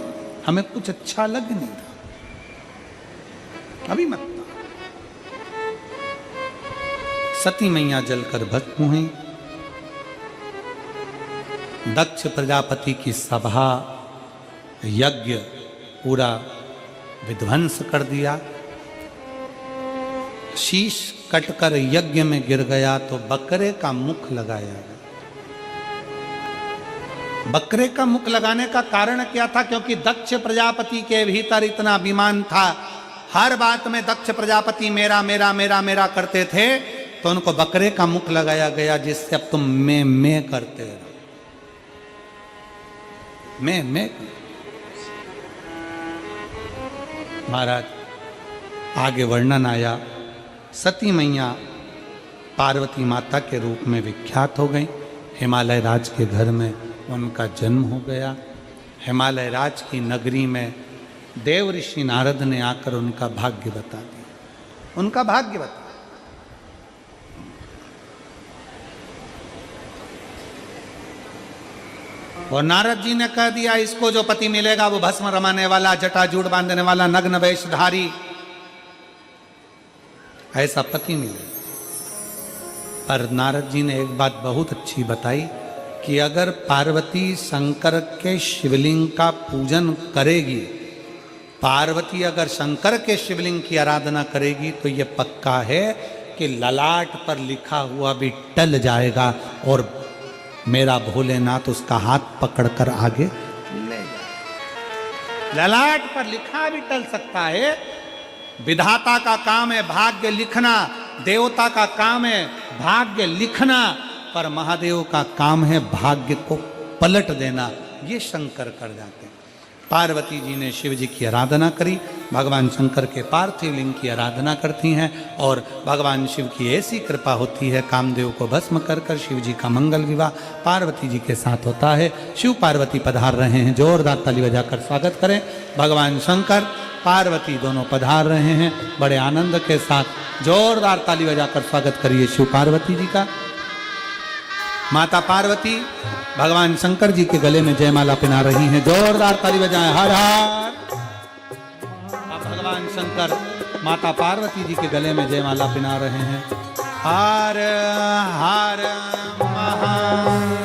हमें कुछ अच्छा लग नहीं रहा। अभिमत्ता। सती मैया जलकर भस्म हुई। दक्ष प्रजापति की सभा, यज्ञ पूरा विध्वंस कर दिया। शीश कटकर यज्ञ में गिर गया तो बकरे का मुख लगाया गया। बकरे का मुख लगाने का कारण क्या था? क्योंकि दक्ष प्रजापति के भीतर इतना अभिमान था, हर बात में दक्ष प्रजापति मेरा मेरा मेरा मेरा करते थे, तो उनको बकरे का मुख लगाया गया, जिससे अब तुम मैं करते रहो, मैं। महाराज आगे वर्णन आया, सती मैया पार्वती माता के रूप में विख्यात हो गई। हिमालय राज के घर में उनका जन्म हो गया। हिमालय राज की नगरी में देव ऋषि नारद ने आकर उनका भाग्य बता दिया, उनका भाग्य बता। और नारद जी ने कह दिया इसको जो पति मिलेगा वो भस्म रमाने वाला, जटाजूट बांधने वाला, नग्न वेशधारी, ऐसा पति मिले। पर नारद जी ने एक बात बहुत अच्छी बताई कि अगर पार्वती शंकर के शिवलिंग का पूजन करेगी, पार्वती अगर शंकर के शिवलिंग की आराधना करेगी, तो ये पक्का है कि ललाट पर लिखा हुआ भी टल जाएगा और मेरा भोलेनाथ उसका हाथ पकड़कर आगे ले जाए। ललाट पर लिखा भी टल सकता है। विधाता का काम है भाग्य लिखना, देवता का काम है भाग्य लिखना, पर महादेव का काम है भाग्य को पलट देना। ये शंकर कर जाते हैं। पार्वती जी ने शिव जी की आराधना करी, भगवान शंकर के पार्थिव लिंग की आराधना करती हैं, और भगवान शिव की ऐसी कृपा होती है, कामदेव को भस्म कर कर शिव जी का मंगल विवाह पार्वती जी के साथ होता है। शिव पार्वती पधार रहे हैं, जोरदार ताली बजाकर स्वागत करें। भगवान शंकर पार्वती दोनों पधार रहे हैं, बड़े आनंद के साथ जोरदार ताली बजाकर स्वागत करिए शिव पार्वती जी का। माता पार्वती भगवान शंकर जी के गले में जयमाला पहना रही हैं, जोरदार ताली बजाएं, हर हर। अब भगवान शंकर माता पार्वती जी के गले में जयमाला पहना रहे हैं, हर हर महादेव।